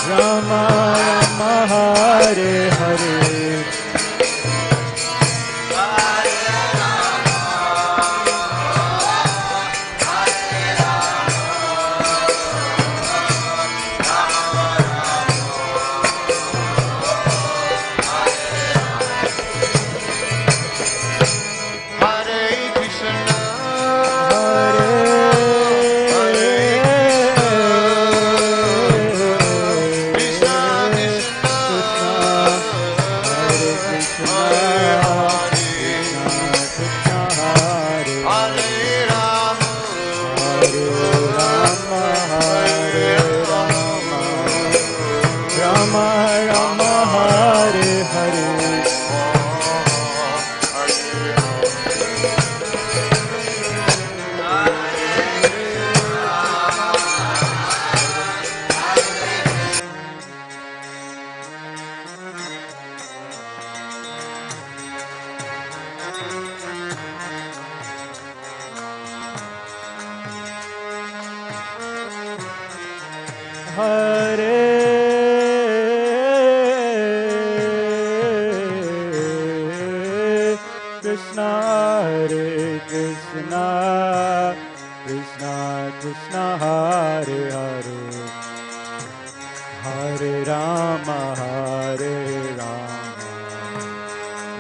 Rama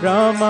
Rama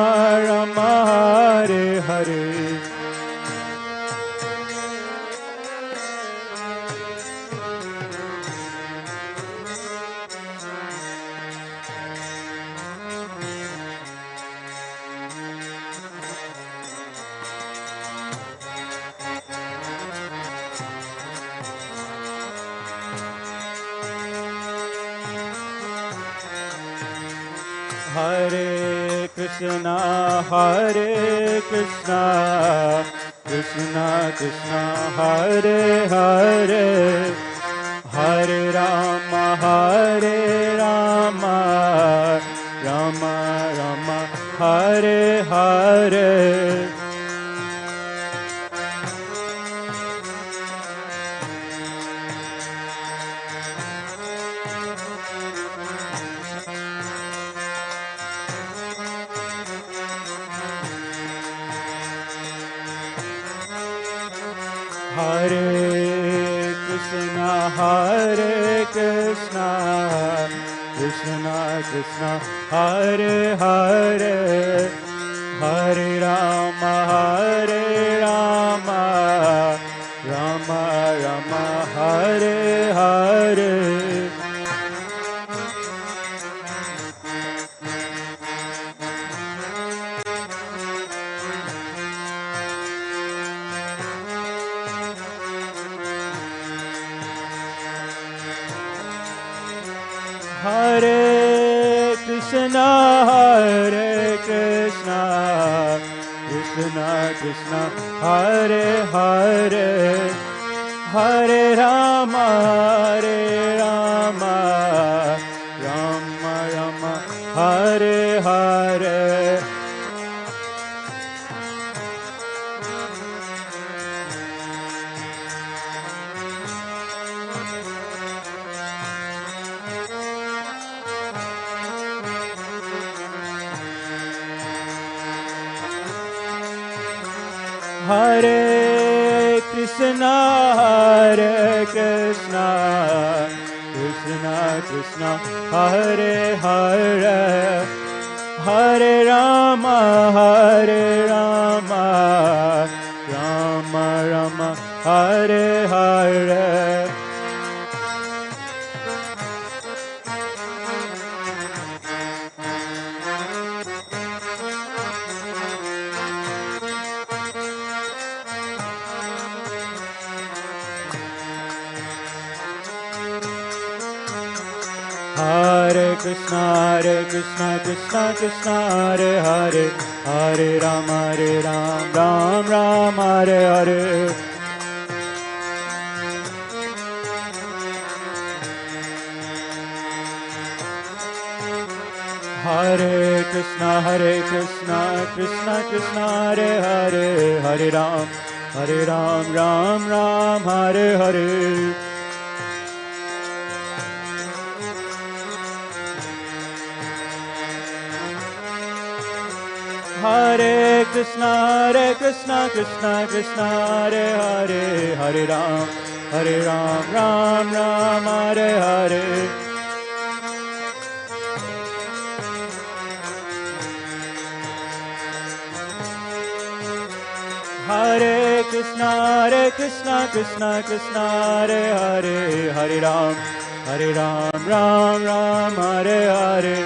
Hare Hare Hare Krishna, Krishna Krishna, Hare Hare, Hare Ram, Ram Ram, Hare Hare. Hare Krishna, Krishna Krishna, Hare Hare, Hare Ram, Ram Ram, Hare Hare.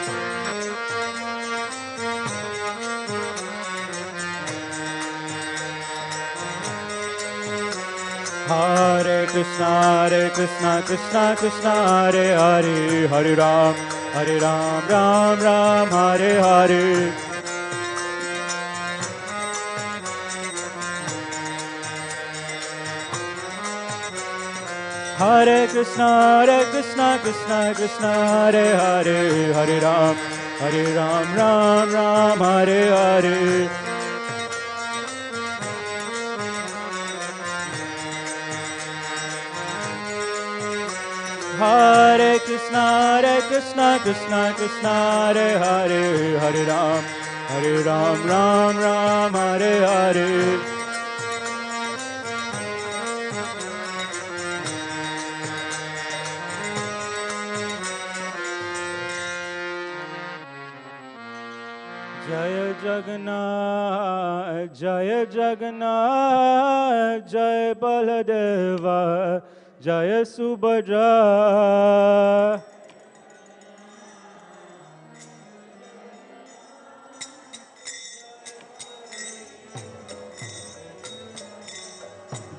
Hare Krishna, Krishna Krishna, Hare Hare, Hare Ram, Ram Ram, Hare Hare. Hare Krishna, Krishna Krishna, Hare Hare, Hare Ram, Ram Ram, Hare Hare. Hare Krishna, Krishna Krishna, Hare Hare, Hare Ram, Ram Ram, Hare Hare. Jaya Jagannath, Jaya Jagannath, Jaya Baladeva, Jaya Subhadra.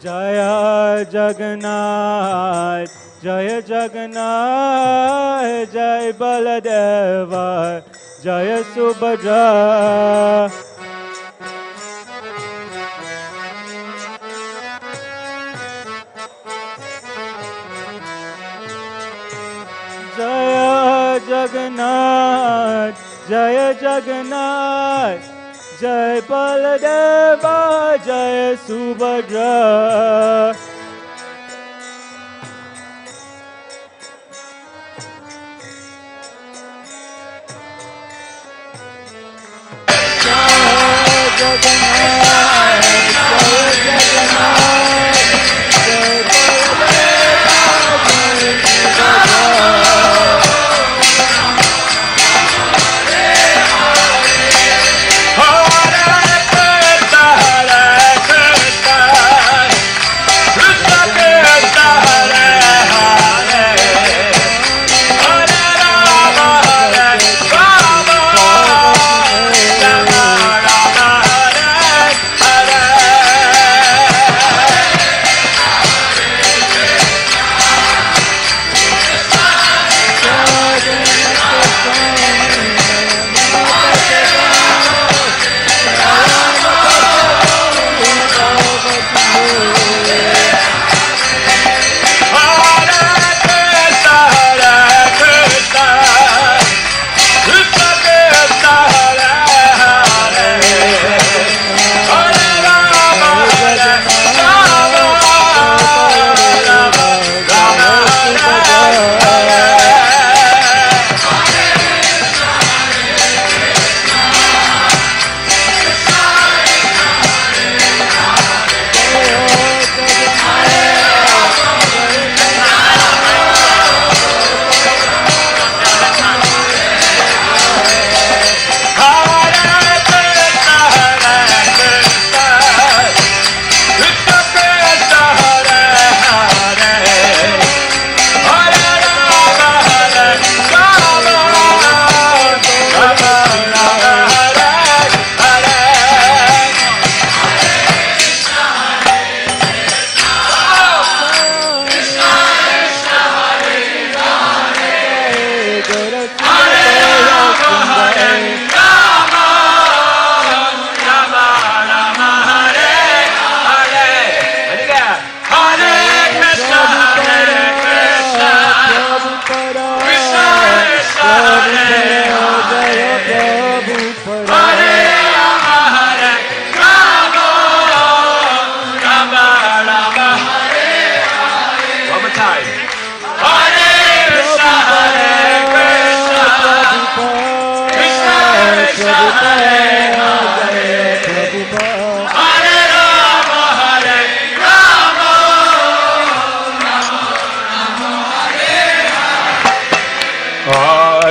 Jaya Jagannath, Jaya Jagannath, Jaya Baladeva, Jaya Subhadra. Jaya Jagannath, Jaya Jagannath, Jai Baladeva, Jai Subhadra. Jai Jagannath, Jai Jagannath, Jai Baladeva,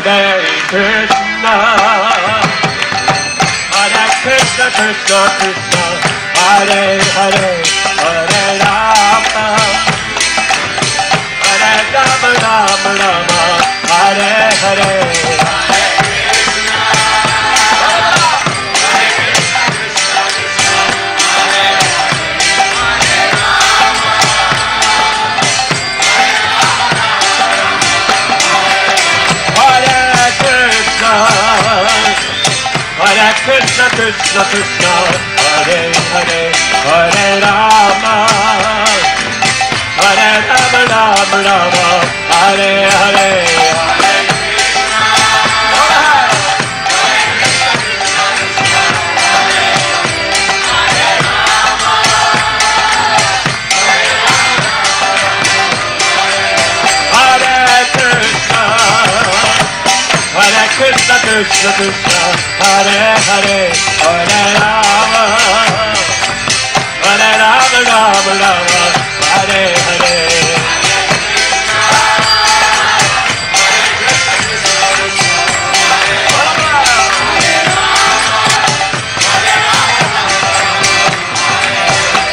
Krishna, Hare Krishna, Krishna Krishna, Hare Hare, Hare Rama, Hare Rama, Rama Rama, Hare Hare. Hare Krishna, Krishna Krishna, Hare Hare, Hare Rama, Hare Rama, Rama Rama, Hare Hare. Krishna Krishna Krishna Hare Hare Hare Rama Hare Rama Rama Rama Hare Hare.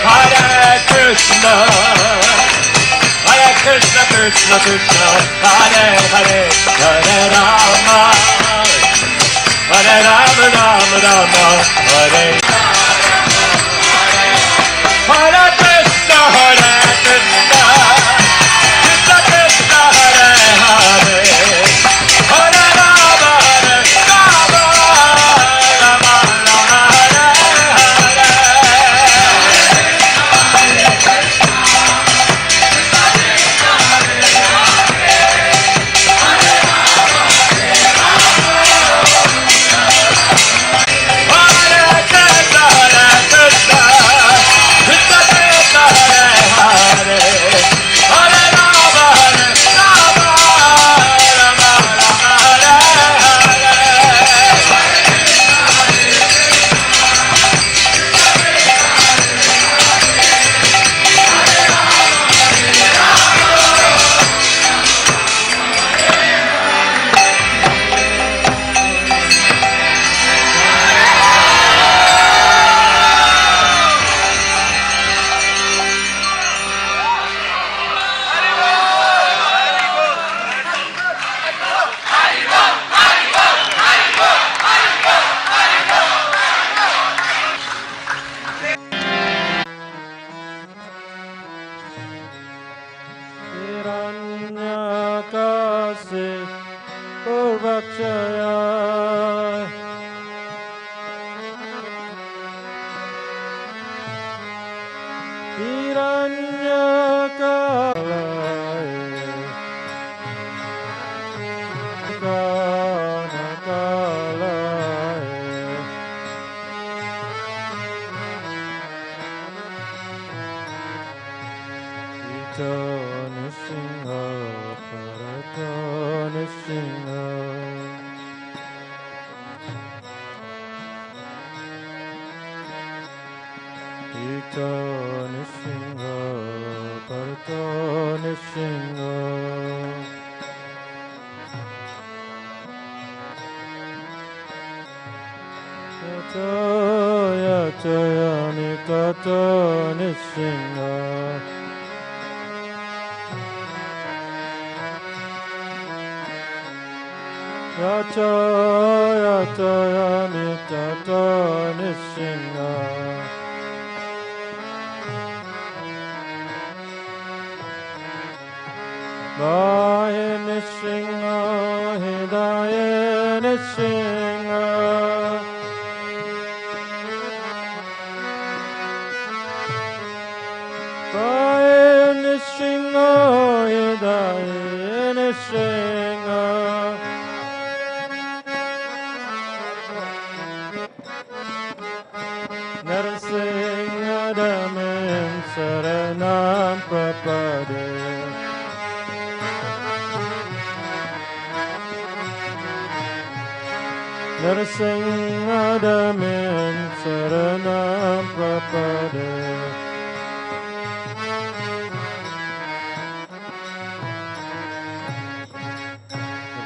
Hare Krishna Hare Krishna Krishna Krishna Hare Hare Hare Rama Hare Rama Rama Rama Hare Hare Krishna Hare Krishna Krishna Krishna Hare Hare Hare Rama Hare Rama Rama Rama Hare Hare.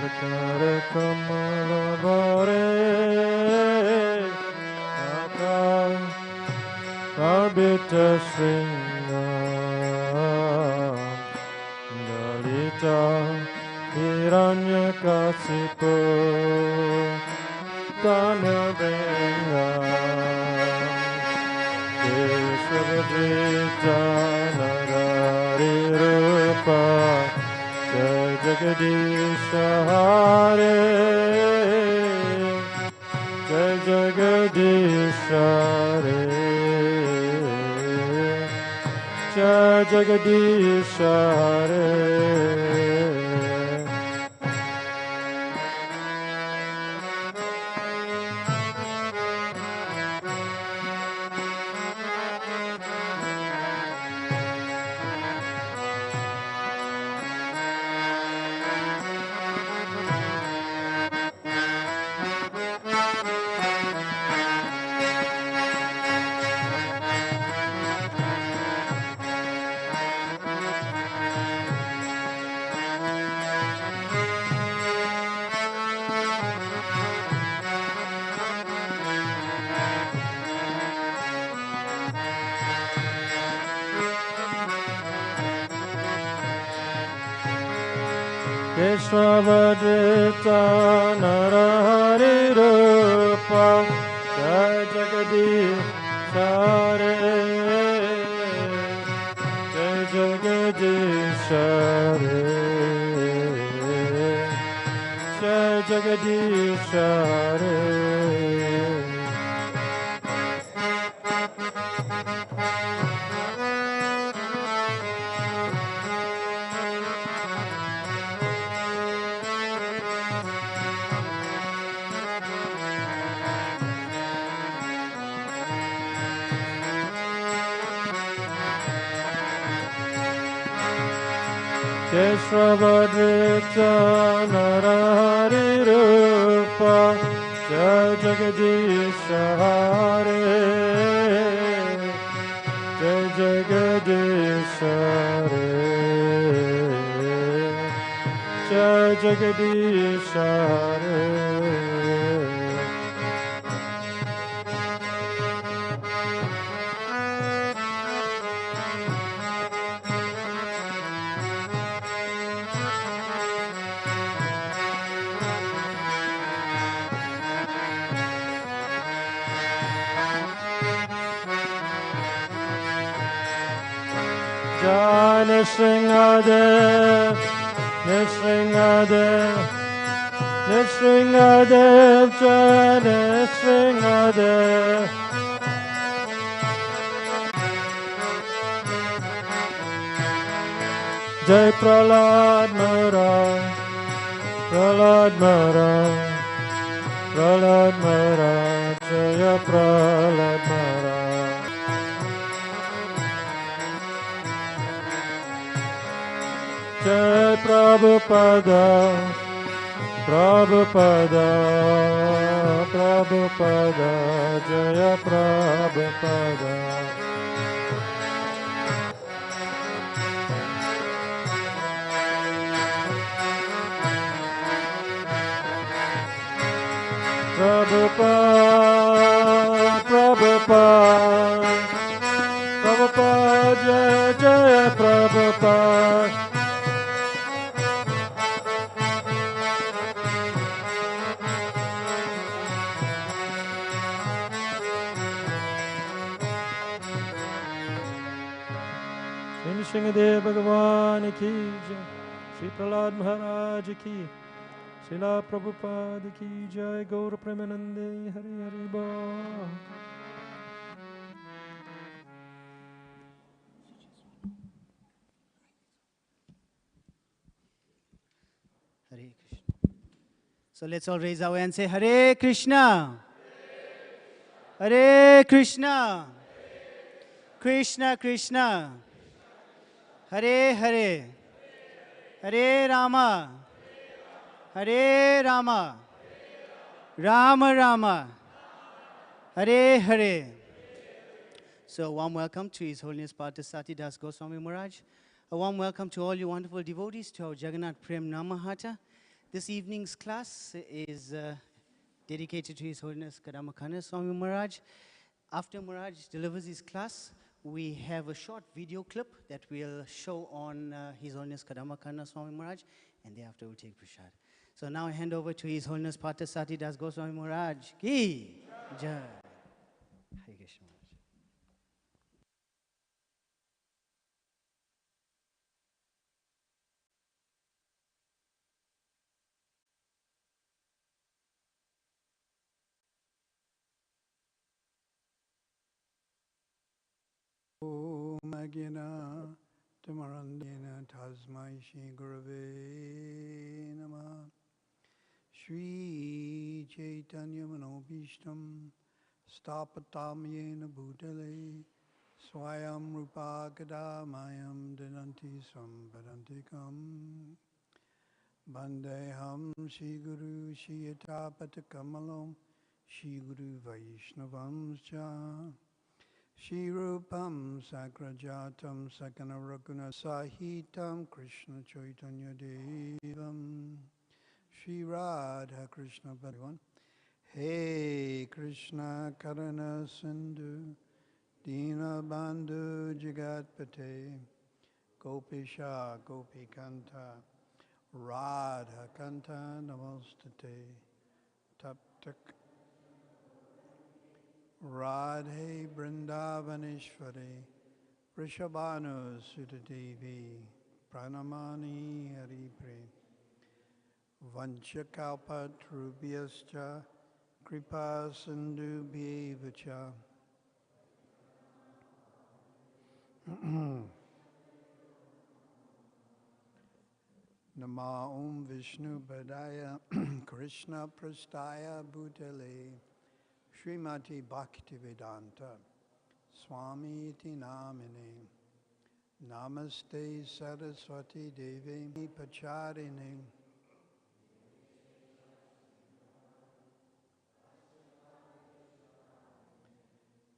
Avitare Kamalavare Naka Parbita Sringam Dalita Hiranyakasipu Tanavengam Vishwavadrita Narari Rupa Jai Jagadisha Hare Jai Jagadisha Hare Jai Jagadisha Hare Vishwavadrita Narahari Rupa Jai Jagadisha Hare Jai Jagadisha Hare Jai Jagadisha Hare Vishwavadrita Narahari Rupa Jai Jagadisha Hare Jai Jagadisha Hare Jai Jagadisha Hare Jai Nrsingadev, Nrsingadev, Nrsingadev, Jai Nrsingadev. Jai Prahlad Maharaj, Prahlad Maharaj, Prahlad Maharaj, Jaya Prahlad Maharaj. Jai Prabhupada, Prabhupada, Prabhupada, Jaya Prabhupada. Prabhupada, Prabhupada, Prabhupada, Jaya Jaya Prabhupada. Nrsingadev Bhagavan ki jai, Shri Prahlad Maharaj ki, Srila Prabhupada ki jai, Gaur Premanande, Hari Hari Bol. Hare Krishna. So let's all raise our hands and say Hare Krishna. Hare Krishna. Krishna Krishna. Hare Hare. Hare Rama. Hare Rama. Rama Rama. Hare Hare. So a warm welcome to His Holiness Partha Sati Das Goswami Maharaj. A warm welcome to all you wonderful devotees to our Jagannath Prem Namahata. This evening's class is dedicated to His Holiness Kadamba Swami Maharaj. After Maharaj delivers his class, we have a short video clip that we'll show on His Holiness Kadamba Swami Maharaj, and thereafter we'll take prasad. So now I hand over to His Holiness Partha Sarati Das Goswami Maharaj. Ki Jai. Hare Krishna Maharaj. Magina Tamarandina Tasmai Shri Gurave Namah Shri Chaitanya Manobishtam Stapatam Yena Bhutale Swayam Rupa Kadamayam Dinanti Sambadantikam Bandeham Shri Guru Shri Yatapatakamalom Shri Guru Vaishnavam Cha Shri Rupam Sakrajatam Sakanaraguna Sahitam Krishna Chaitanya Devam Shri Radha Krishna Bhagavan Hey Krishna Karana Sindhu Dina Bandhu Jagatpate Gopisha Gopikanta Radha Kanta Namostate Taptak Radhe Vrindavaneshwari Vrishabhanu Sutadevi Pranamani Haripre Vanchakalpatrubhyascha Kripa Sindhubhyevacha Nama Om Vishnu Padaya Krishna Prastaya Bhutale Srimati Bhaktivedanta Swami iti namine Namaste Saraswati Devi Pacharine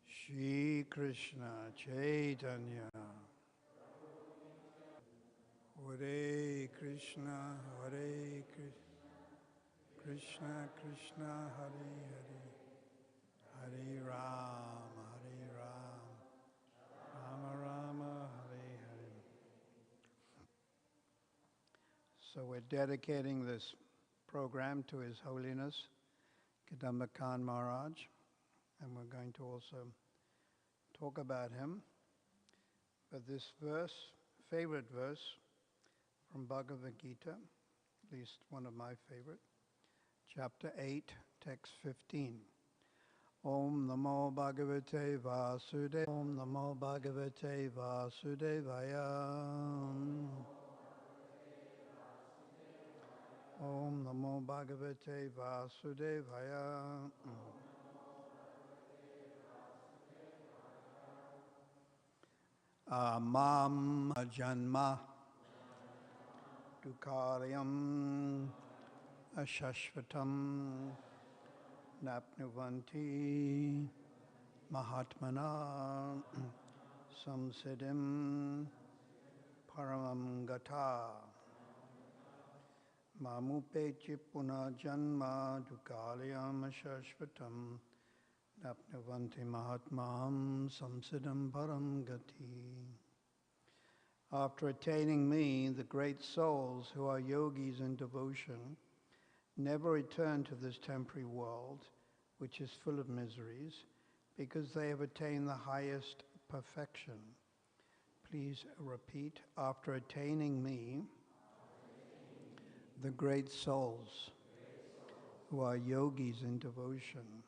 Shri Krishna Chaitanya Hare Krishna Hare Krishna Krishna Krishna Hare Hare Hare Rama, Hare Rama, Rama Rama, Hare Hare. So we're dedicating this program to His Holiness Kadamba Maharaj, and we're going to also talk about him. But this verse, favorite verse from Bhagavad Gita, at least one of my favorite, chapter 8, text 15. Om Namo Bhagavate Vasudevaya. Om Namo Bhagavate Vasudevaya. Om Namo Bhagavate Vasudevaya. Mam Janma Dukaryam Ashashvatam Napnuvanti Mahatmana Samsiddhim Paramam Gata Mamupechi Puna Janma Dukalyam Shashvatam Napnuvanti Mahatmam Samsiddhim Param Gati. After attaining me, the great souls who are yogis in devotion never return to this temporary world, which is full of miseries, because they have attained the highest perfection. Please repeat. After attaining me, the great souls who are yogis in devotion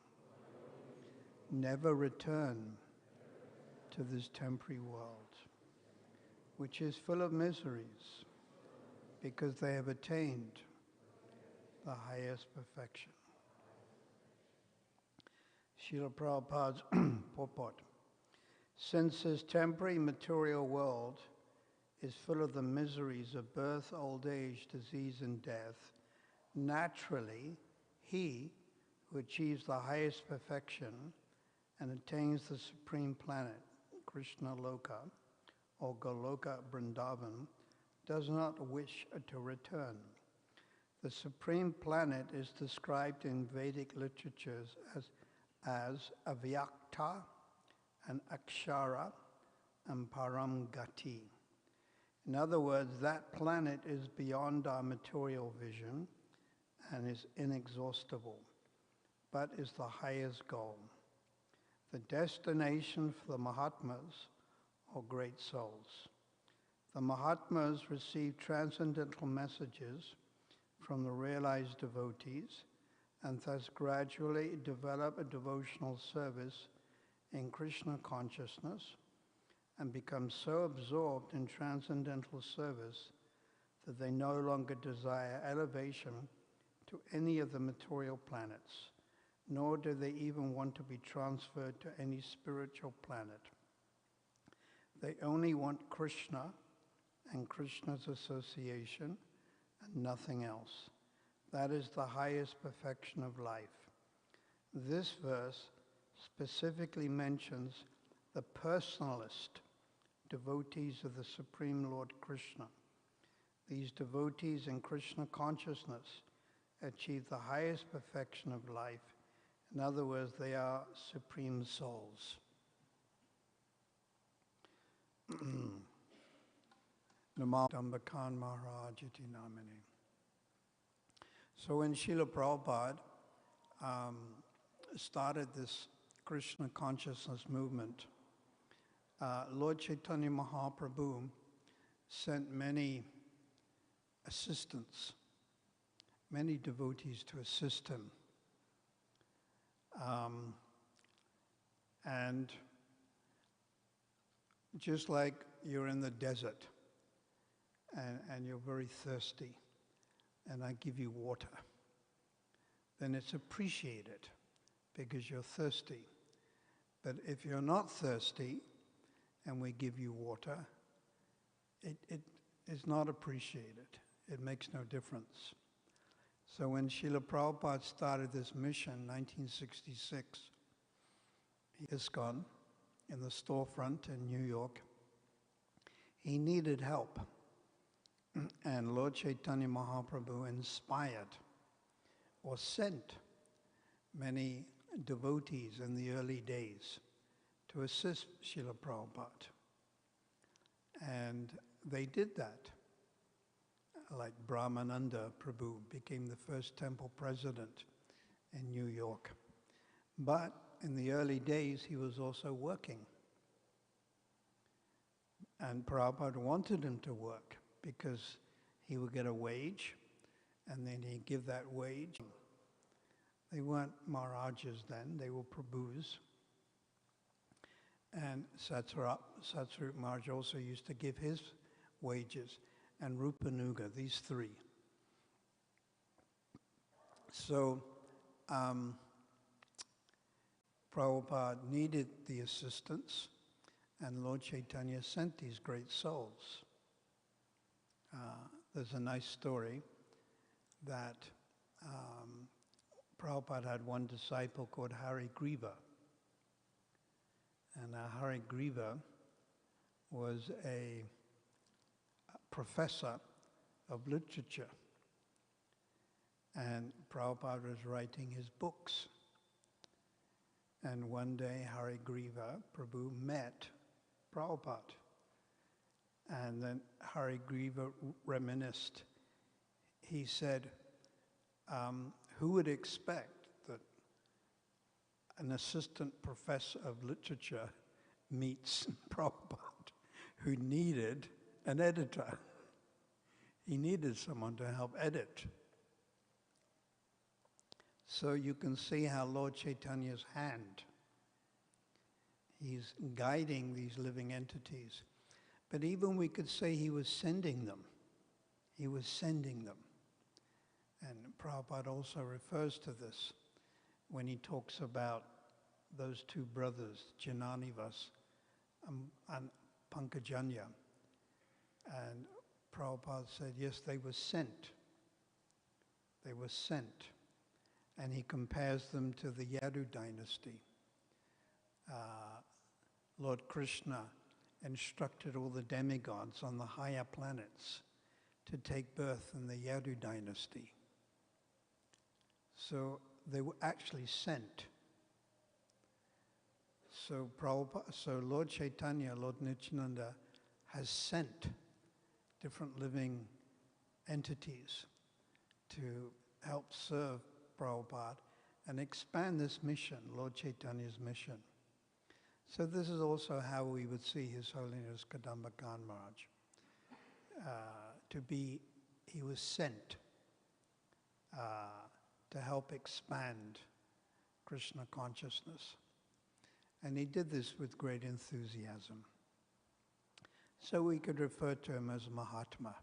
never return to this temporary world, which is full of miseries, because they have attained the highest perfection. Srila Prabhupada's purport. Since this temporary material world is full of the miseries of birth, old age, disease, and death, naturally, he who achieves the highest perfection and attains the supreme planet, Krishna Loka, or Goloka Vrindavan, does not wish to return. The supreme planet is described in Vedic literatures as Avyakta and Akshara and Param Gati. In other words, that planet is beyond our material vision and is inexhaustible, but is the highest goal, the destination for the Mahatmas, or great souls. The Mahatmas receive transcendental messages from the realized devotees and thus gradually develop a devotional service in Krishna consciousness and become so absorbed in transcendental service that they no longer desire elevation to any of the material planets, nor do they even want to be transferred to any spiritual planet. They only want Krishna and Krishna's association and nothing else. That is the highest perfection of life. This verse specifically mentions the personalist devotees of the Supreme Lord Krishna. These devotees in Krishna consciousness achieve the highest perfection of life. In other words, they are supreme souls. Namo Dambakan Maharaj iti namini. So when Srila Prabhupada started this Krishna consciousness movement, Lord Chaitanya Mahaprabhu sent many assistants, many devotees to assist him. And just like you're in the desert and you're very thirsty, and I give you water, then it's appreciated because you're thirsty. But if you're not thirsty and we give you water, it is not appreciated. It makes no difference. So when Srila Prabhupada started this mission in 1966, ISKCON, in the storefront in New York, he needed help. And Lord Chaitanya Mahaprabhu inspired or sent many devotees in the early days to assist Srila Prabhupada. And they did that. Like Brahmananda Prabhu became the first temple president in New York. But in the early days, he was also working. And Prabhupada wanted him to work because he would get a wage, and then he'd give that wage. They weren't Maharajas then, they were Prabhus. And Satsvarup Maharaj also used to give his wages, and Rupanuga, these three. So Prabhupada needed the assistance, and Lord Chaitanya sent these great souls. There's a nice story that Prabhupada had one disciple called Hari Griva. And Hari Griva was a professor of literature. And Prabhupada was writing his books. And one day Hari Griva Prabhu met Prabhupada. And then Hari Griva reminisced. He said, who would expect that an assistant professor of literature meets Prabhupada, who needed an editor? He needed someone to help edit. So you can see how Lord Chaitanya's hand, he's guiding these living entities. But even we could say he was sending them. He was sending them. And Prabhupada also refers to this when he talks about those two brothers, Jananivas and Pankajanya. And Prabhupada said, yes, they were sent. They were sent. And he compares them to the Yadu dynasty. Lord Krishna instructed all the demigods on the higher planets to take birth in the Yadu dynasty. So they were actually sent. So Lord Chaitanya, Lord Nityananda, has sent different living entities to help serve Prabhupada and expand this mission, Lord Chaitanya's mission. So this is also how we would see His Holiness Kadamba Maharaj. He was sent to help expand Krishna consciousness. And he did this with great enthusiasm. So we could refer to him as Mahatma.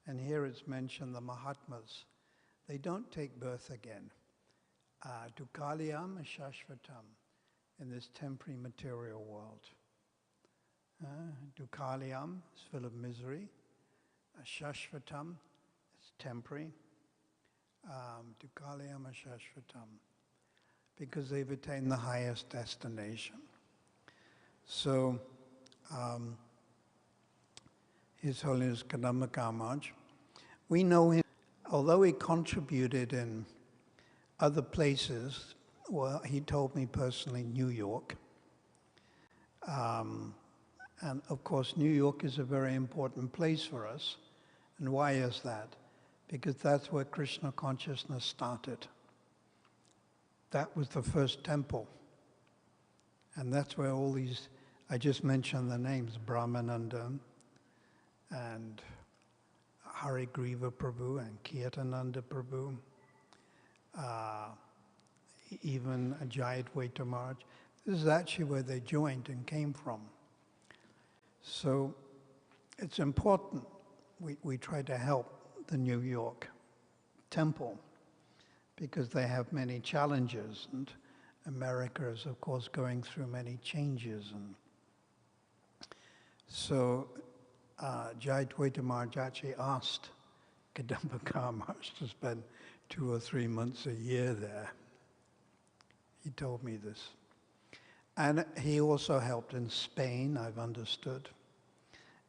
And here it's mentioned the Mahatmas, they don't take birth again. Dukkhalayam Shashvatam, in this temporary material world. Dukkhalayam is full of misery. Shashvatam is temporary. Dukkhalayam Shashvatam, because they've attained the highest destination. So, His Holiness Kadamba Maharaj, we know him, although he contributed in other places. Well, he told me personally New York. And of course, New York is a very important place for us. And why is that? Because that's where Krishna consciousness started. That was the first temple. And that's where all these, I just mentioned the names, Brahmananda and Harigriva Prabhu and Kirtananda Prabhu, even Jagadnath Maharaj. This is actually where they joined and came from. So it's important we try to help the New York temple because they have many challenges, and America is of course going through many changes. And so Jagadnath Maharaj actually asked Kadamba Maharaj to spend 2 or 3 months a year there. He told me this. And he also helped in Spain, I've understood,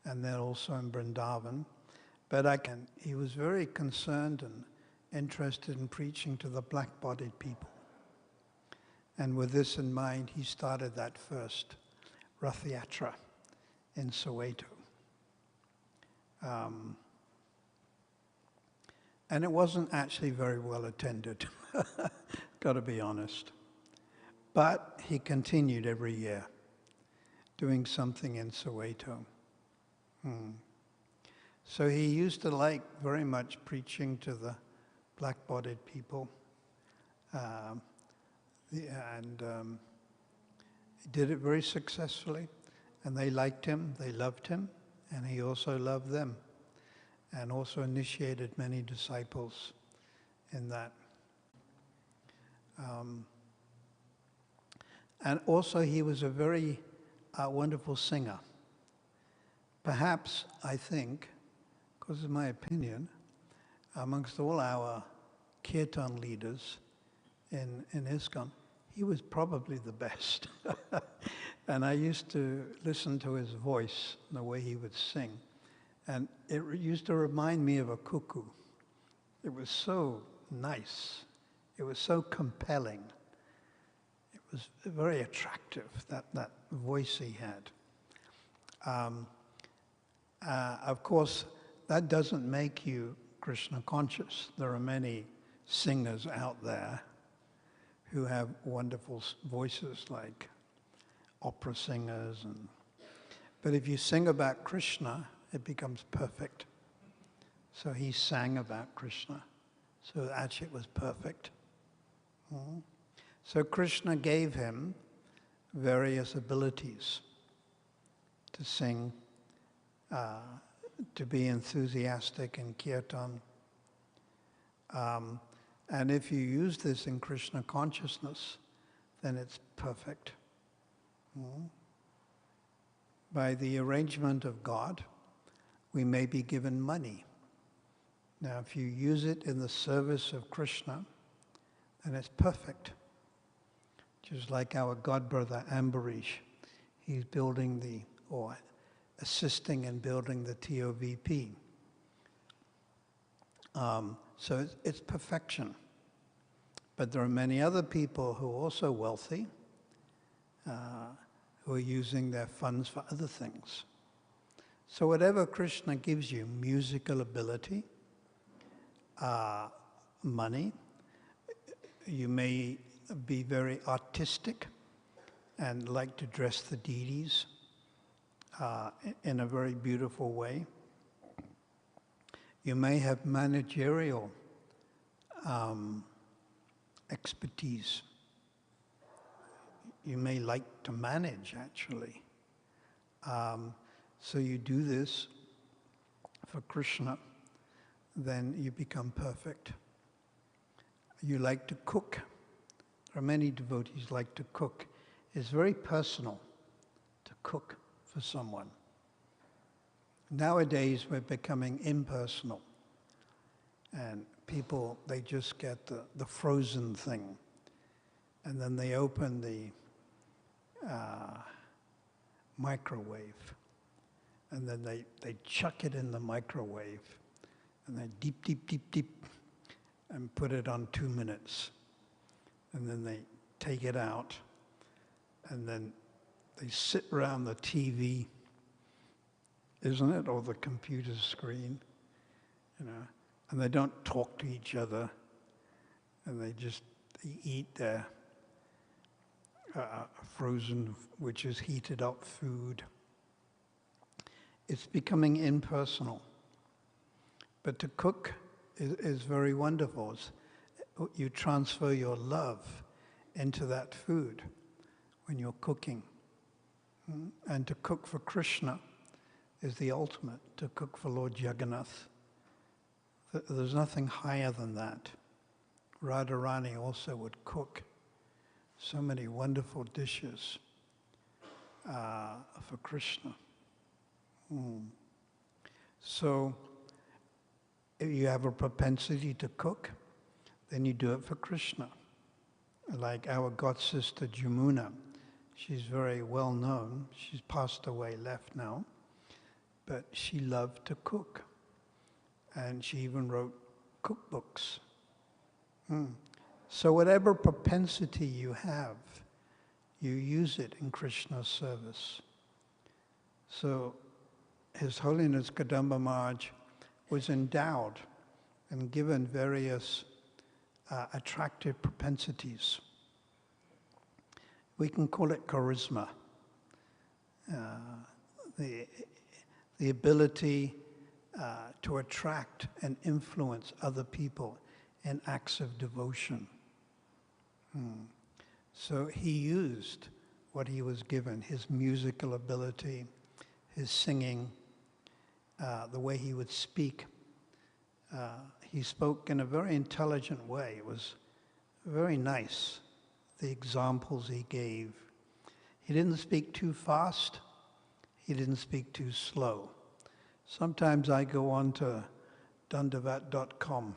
and then also in Vrindavan. But he was very concerned and interested in preaching to the black-bodied people. And with this in mind, he started that first Rath Yatra in Soweto. And it wasn't actually very well attended, got to be honest. But he continued every year, doing something in Soweto. So he used to like very much preaching to the black-bodied people. He did it very successfully. And they liked him, they loved him, and he also loved them. And also initiated many disciples in that. And also he was a very wonderful singer. Perhaps, I think, because of my opinion, amongst all our kirtan leaders in ISKCON, he was probably the best. And I used to listen to his voice and the way he would sing. And it used to remind me of a cuckoo. It was so nice. It was so compelling. It was very attractive, that voice he had. Of course, that doesn't make you Krishna conscious. There are many singers out there who have wonderful voices like opera singers. But if you sing about Krishna, it becomes perfect. So he sang about Krishna. So actually it was perfect. So Krishna gave him various abilities to sing, to be enthusiastic in kirtan. And if you use this in Krishna consciousness, then it's perfect. By the arrangement of God, we may be given money. Now, if you use it in the service of Krishna, then it's perfect. Just like our god brother Ambarish, he's building or assisting in building the TOVP. So it's perfection. But there are many other people who are also wealthy, who are using their funds for other things. So whatever Krishna gives you, musical ability, money, you may be very artistic and like to dress the deities in a very beautiful way. You may have managerial expertise. You may like to manage, actually. So you do this for Krishna, then you become perfect. You like to cook. There are many devotees like to cook. It's very personal to cook for someone. Nowadays, we're becoming impersonal. And people, they just get the frozen thing. And then they open the microwave. And then they chuck it in the microwave. And they deep, deep, deep, deep, and put it on 2 minutes. And then they take it out. And then they sit around the TV, isn't it, or the computer screen, and they don't talk to each other, and they just eat their frozen, which is heated up food. It's becoming impersonal. But to cook is very wonderful. You transfer your love into that food when you're cooking. And to cook for Krishna is the ultimate, to cook for Lord Jagannath. There's nothing higher than that. Radharani also would cook so many wonderful dishes for Krishna. So if you have a propensity to cook, then you do it for Krishna. Like our god sister Jamuna, she's very well known. She's passed away, left now, but she loved to cook. And she even wrote cookbooks. So whatever propensity you have, you use it in Krishna's service. So His Holiness Kadamba Maharaj was endowed and given various attractive propensities. We can call it charisma. The ability to attract and influence other people in acts of devotion. So he used what he was given, his musical ability, his singing, the way he would speak. He spoke in a very intelligent way. It was very nice, the examples he gave. He didn't speak too fast. He didn't speak too slow. Sometimes I go on to dandavat.com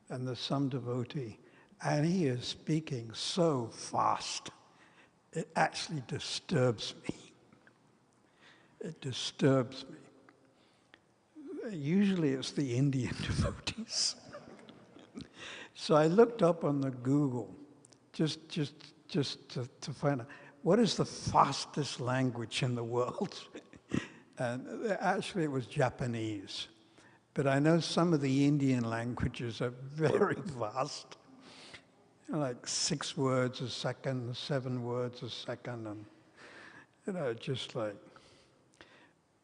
and there's some devotee and he is speaking so fast. It actually disturbs me. It disturbs me. Usually it's the Indian devotees. So I looked up on the Google just to find out what is the fastest language in the world. And actually it was Japanese. But I know some of the Indian languages are very fast. Like 6 words a second, 7 words a second, and just like.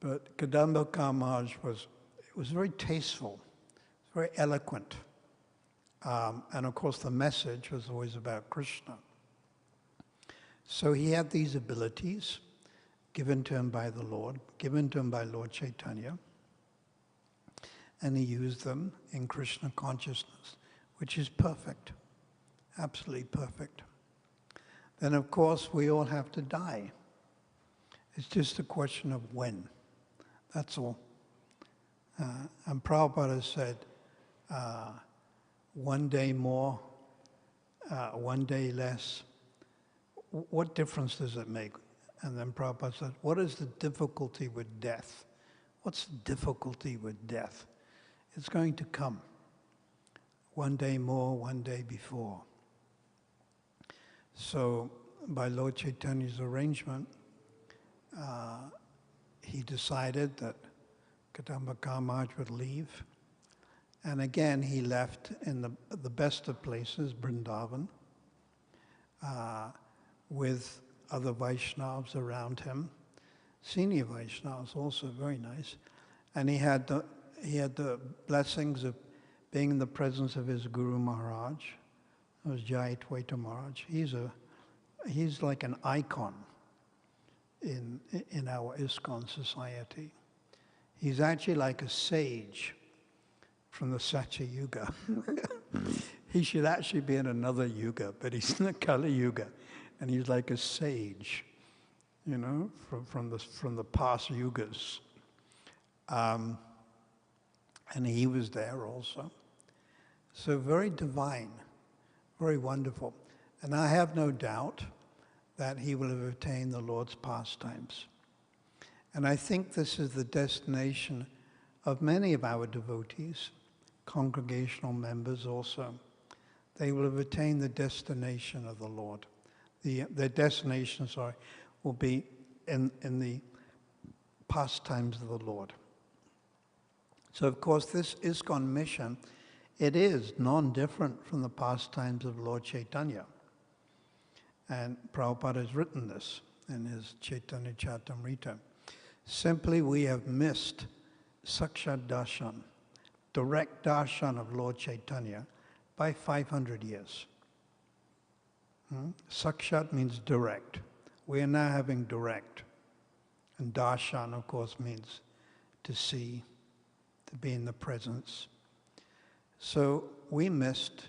But Kadamba Maharaj was very tasteful, very eloquent. And of course the message was always about Krishna. So he had these abilities given to him by the Lord, given to him by Lord Chaitanya, and he used them in Krishna consciousness, which is perfect, absolutely perfect. Then of course we all have to die. It's just a question of when, that's all. And Prabhupada said, 1 day more, 1 day less, what difference does it make? And then Prabhupada said, what is the difficulty with death? What's the difficulty with death? It's going to come. 1 day more, 1 day before. So by Lord Chaitanya's arrangement, he decided that Kadambaka Maharaj would leave. And again, he left in the best of places, Vrindavan, with other Vaishnavas around him, senior Vaishnavas also, very nice. And he had the blessings of being in the presence of his Guru Maharaj. That was Jai Twaita Maharaj. He's like an icon in our ISKCON society. He's actually like a sage from the Satya Yuga. He should actually be in another yuga, but he's in the Kali Yuga, and he's like a sage, you know, from the past yugas. And he was there also. So very divine, very wonderful. And I have no doubt that he will have attained the Lord's pastimes. And I think this is the destination of many of our devotees, congregational members also. They will have attained the destination of the Lord. Their destination, will be in the pastimes of the Lord. So of course this ISKCON mission, it is non-different from the pastimes of Lord Chaitanya. And Prabhupada has written this in his Chaitanya Charitamrita. Simply we have missed Sakshat Darshan, direct darshan of Lord Chaitanya, by 500 years. Sakshat means direct. We are now having direct. And darshan, of course, means to see, to be in the presence. So we missed,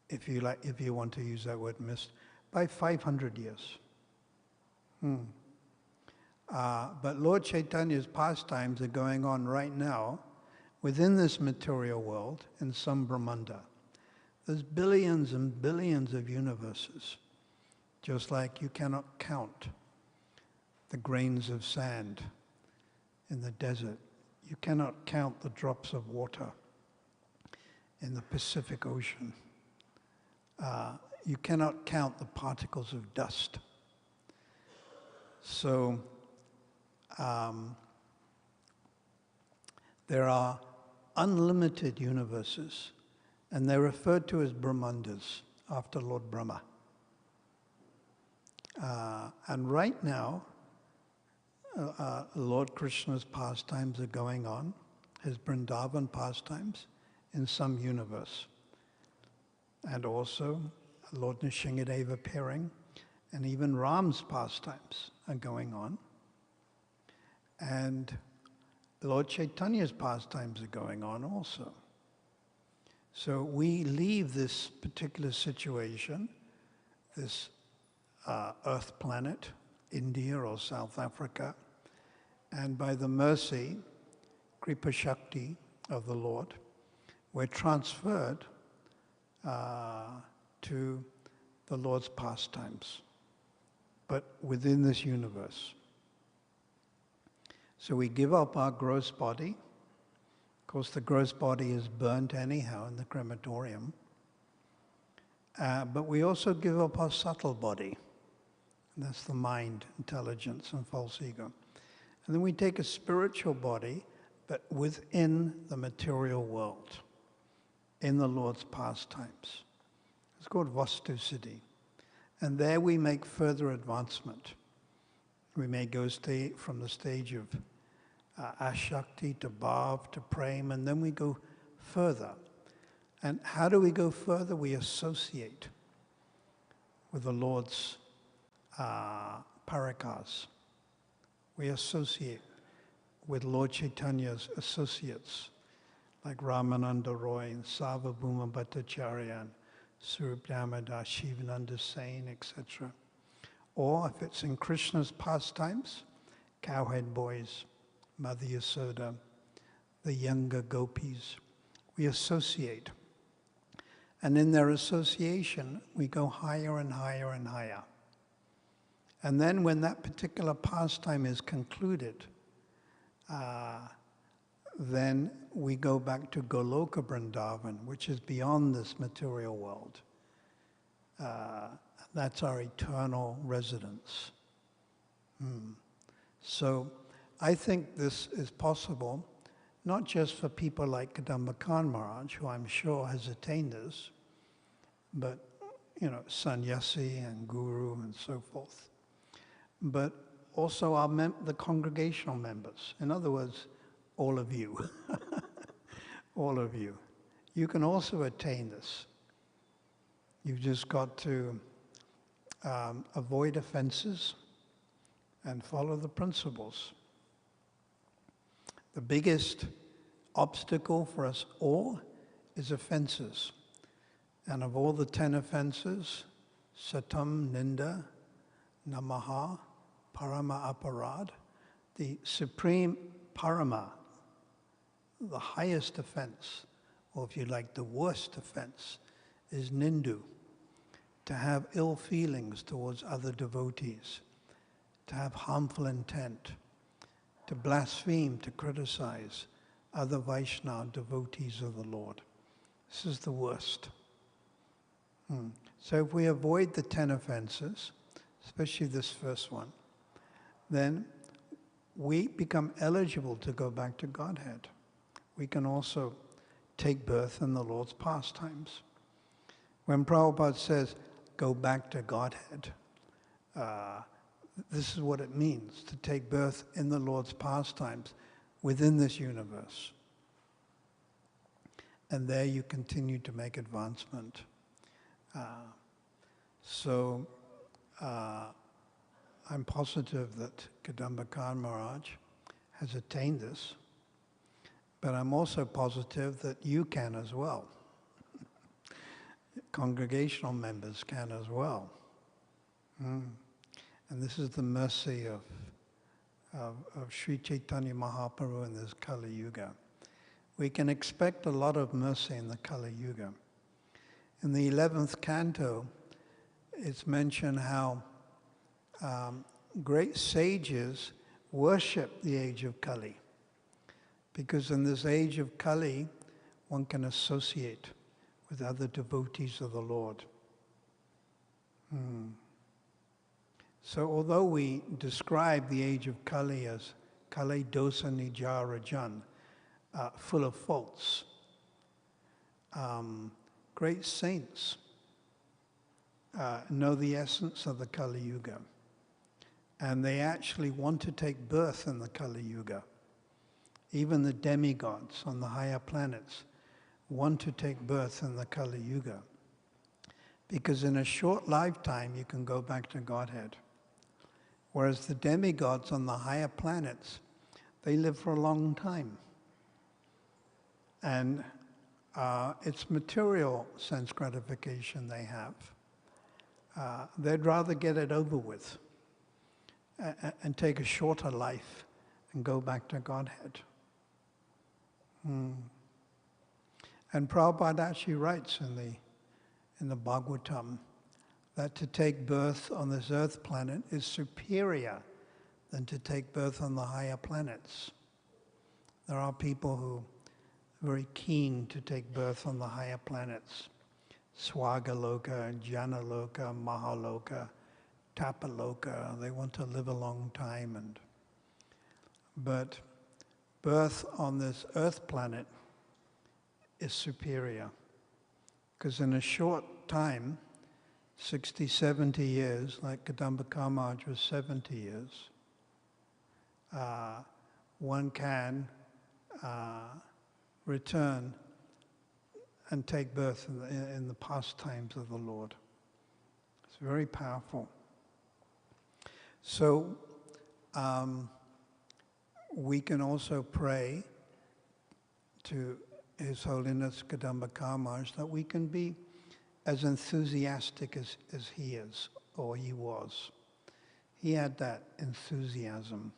if you want to use that word missed, by 500 years. But Lord Chaitanya's pastimes are going on right now within this material world in some Brahmanda. There's billions and billions of universes, just like you cannot count the grains of sand in the desert. You cannot count the drops of water in the Pacific Ocean. You cannot count the particles of dust. So there are unlimited universes, and they're referred to as Brahmandas, after Lord Brahma. And right now, Lord Krishna's pastimes are going on, his Vrindavan pastimes, in some universe. And also, Lord Nrsimhadev appearing, and even Ram's pastimes are going on. And Lord Chaitanya's pastimes are going on also. So we leave this particular situation, this earth planet, India or South Africa, and by the mercy, Kripa Shakti of the Lord, we're transferred to the Lord's pastimes, but within this universe. So we give up our gross body. Of course, the gross body is burnt anyhow in the crematorium. But we also give up our subtle body. And that's the mind, intelligence, and false ego. And then we take a spiritual body, but within the material world, in the Lord's pastimes. It's called Vastu Siddhi. And there we make further advancement. We may go from the stage of Ashakti to Bhav to Prem, and then we go further. And how do we go further? We associate with the Lord's Parakas. We associate with Lord Chaitanya's associates, like Ramananda Roy and Sarvabhauma Bhattacharya and Swarup Damodar, Shivananda Sain, etc. Or if it's in Krishna's pastimes, cowhead boys, Mother Yasoda, the younger gopis, we associate. And in their association, we go higher and higher and higher. And then when that particular pastime is concluded, then we go back to Goloka Vrindavan, which is beyond this material world. That's our eternal residence. So I think this is possible, not just for people like Kadamba Khan Maharaj, who I'm sure has attained this, but, sannyasi and guru and so forth, but also the congregational members. In other words, all of you. All of you. You can also attain this. You've just got to avoid offenses and follow the principles. The biggest obstacle for us all is offenses. And of all the 10 offenses, satam, ninda, namaha, parama aparad, the supreme parama, the highest offense, or if you like, the worst offense, is nindu, to have ill feelings towards other devotees, to have harmful intent, to blaspheme, to criticize other Vaishnava devotees of the Lord. This is the worst. So if we avoid the 10 offenses, especially this first one, then we become eligible to go back to Godhead. We can also take birth in the Lord's pastimes. When Prabhupada says, go back to Godhead, this is what it means, to take birth in the Lord's pastimes within this universe. And there you continue to make advancement. So I'm positive that Kadamba Khan Maharaj has attained this, but I'm also positive that you can as well. Congregational members can as well. And this is the mercy of Sri Chaitanya Mahaprabhu in this Kali Yuga. We can expect a lot of mercy in the Kali Yuga. In the 11th canto, it's mentioned how great sages worship the age of Kali. Because in this age of Kali, one can associate with other devotees of the Lord. So although we describe the age of Kali as Kali dosa nija rajan, full of faults, great saints know the essence of the Kali Yuga. And they actually want to take birth in the Kali Yuga. Even the demigods on the higher planets want to take birth in the Kali Yuga. Because in a short lifetime, you can go back to Godhead. Whereas the demigods on the higher planets, they live for a long time. And it's material sense gratification they have. They'd rather get it over with and take a shorter life and go back to Godhead. And Prabhupada actually writes in the Bhagavatam that to take birth on this earth planet is superior than to take birth on the higher planets. There are people who are very keen to take birth on the higher planets. Swagaloka, Janaloka, Mahaloka, Tapaloka. They want to live a long time. But birth on this earth planet is superior. Because in a short time, 60, 70 years, like Kadamba Khan Maharaj was 70 years, one can return and take birth in the pastimes of the Lord. It's very powerful. So we can also pray to His Holiness Kadamba Khan Maharaj that we can be as enthusiastic as he is, or he was. He had that enthusiasm.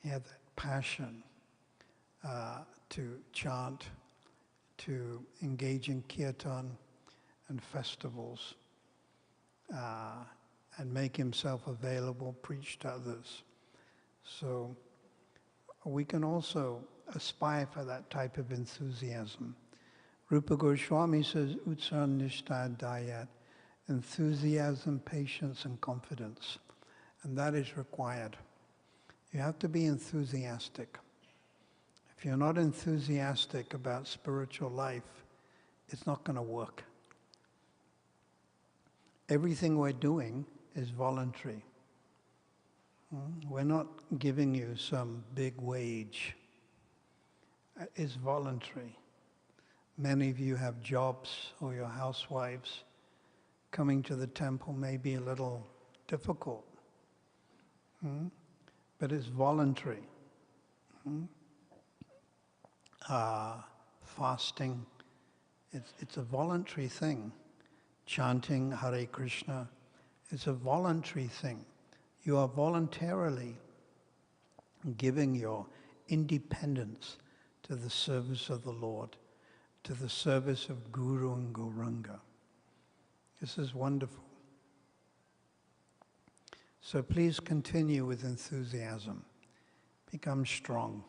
He had that passion to chant, to engage in kirtan and festivals, and make himself available, preach to others. So we can also aspire for that type of enthusiasm. Rupa Goswami says, Utsaha Nishtha Dayat enthusiasm, patience, and confidence. And that is required. You have to be enthusiastic. If you're not enthusiastic about spiritual life, it's not going to work. Everything we're doing is voluntary. We're not giving you some big wage. It's voluntary. Many of you have jobs or you're housewives. Coming to the temple may be a little difficult. But it's voluntary. Fasting, it's a voluntary thing. Chanting Hare Krishna, it's a voluntary thing. You are voluntarily giving your independence to the service of the Lord, to the service of Guru and Gauranga. This is wonderful. So please continue with enthusiasm. Become strong.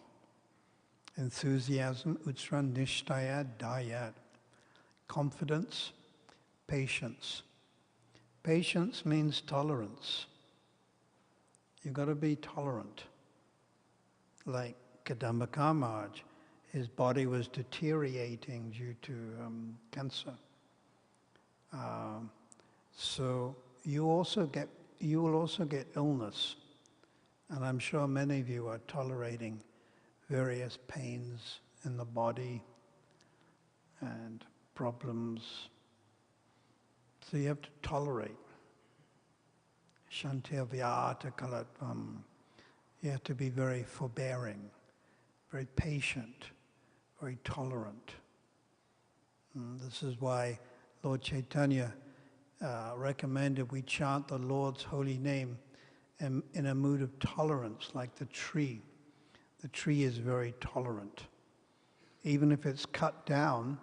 Enthusiasm, utsra nishtaya dayat. Confidence, patience. Patience means tolerance. You've got to be tolerant. Like Kadambaka Maharaj, his body was deteriorating due to cancer. So you will also get illness. And I'm sure many of you are tolerating various pains in the body and problems. So you have to tolerate. Shantir vyata kalatvam. You have to be very forbearing, very patient, very tolerant. This is why Lord Chaitanya recommended we chant the Lord's holy name in a mood of tolerance, like the tree. The tree is very tolerant. Even if it's cut down,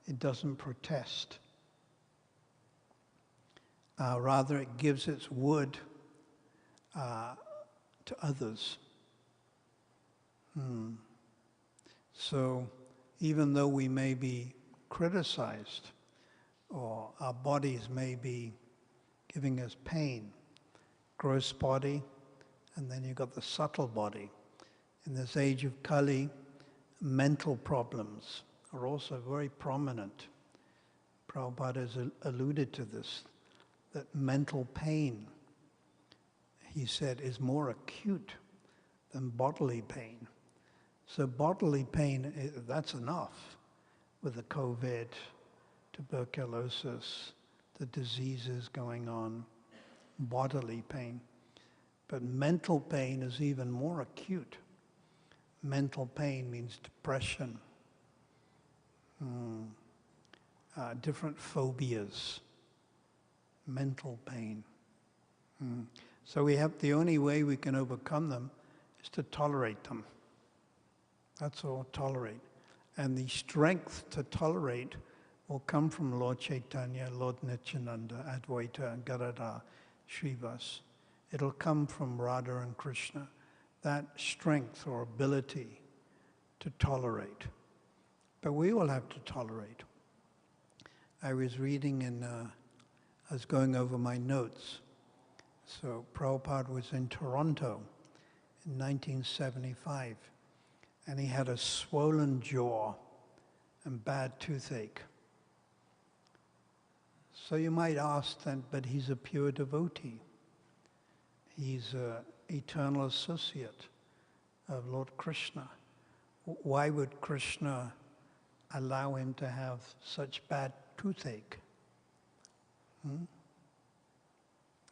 it doesn't protest. Rather, it gives its wood to others. So, even though we may be criticized, or our bodies may be giving us pain, gross body, and then you've got the subtle body. In this age of Kali, mental problems are also very prominent. Prabhupada has alluded to this, that mental pain, he said, is more acute than bodily pain. So bodily pain, that's enough with the COVID, tuberculosis, the diseases going on, bodily pain. But mental pain is even more acute. Mental pain means depression, different phobias, mental pain. So the only way we can overcome them is to tolerate them. That's all, tolerate. And the strength to tolerate will come from Lord Chaitanya, Lord Nityananda, Advaita, and Gadadhar, Srivas. It'll come from Radha and Krishna. That strength or ability to tolerate. But we will have to tolerate. I was reading I was going over my notes. So Prabhupada was in Toronto in 1975, and he had a swollen jaw and bad toothache. So you might ask then, but he's a pure devotee. He's an eternal associate of Lord Krishna. Why would Krishna allow him to have such bad toothache?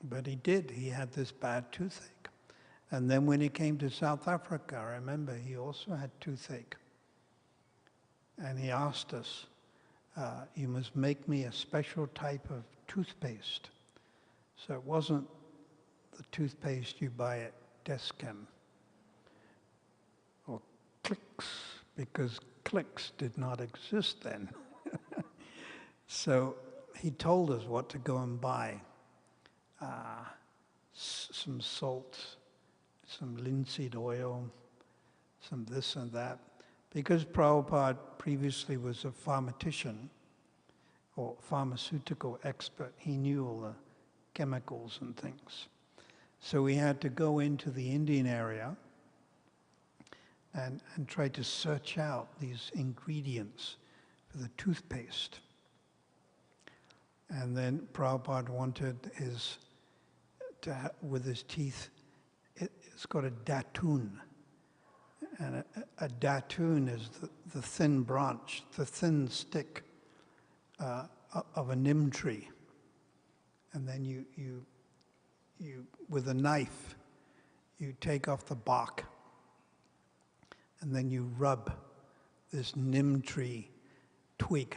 But he did. He had this bad toothache. And then when he came to South Africa, I remember he also had toothache. And he asked us, you must make me a special type of toothpaste. So it wasn't the toothpaste you buy at Deschem, or Clicks, because Clicks did not exist then. So he told us what to go and buy. Some salt, some linseed oil, some this and that. Because Prabhupada previously was a pharmacist, or pharmaceutical expert. He knew all the chemicals and things. So we had to go into the Indian area and try to search out these ingredients for the toothpaste. And then Prabhupada wanted with his teeth, it's got a datoon. And a datoon is the thin branch, the thin stick of a neem tree. And then you with a knife, you take off the bark, and then you rub this neem tree twig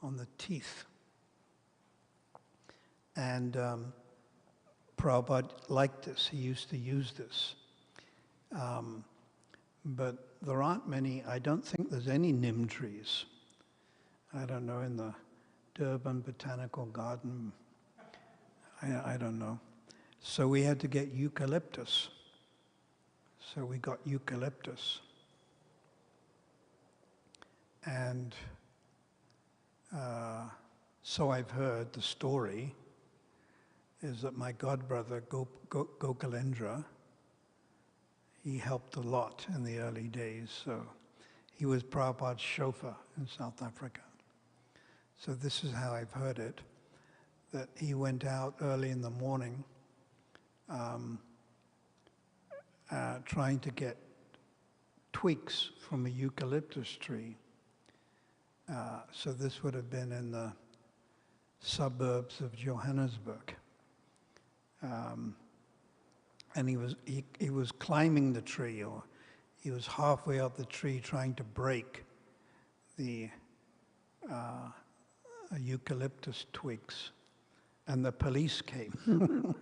on the teeth. And Prabhupada liked this. He used to use this. But there aren't many, I don't think there's any neem trees. I don't know, in the Durban Botanical Garden, I don't know. So we had to get eucalyptus. So we got eucalyptus. And so I've heard the story is that my godbrother Gokulendra, he helped a lot in the early days. So he was Prabhupada's chauffeur in South Africa. So this is how I've heard it, that he went out early in the morning trying to get twigs from a eucalyptus tree. So this would have been in the suburbs of Johannesburg. And he was climbing the tree, or he was halfway up the tree trying to break the eucalyptus twigs, and the police came.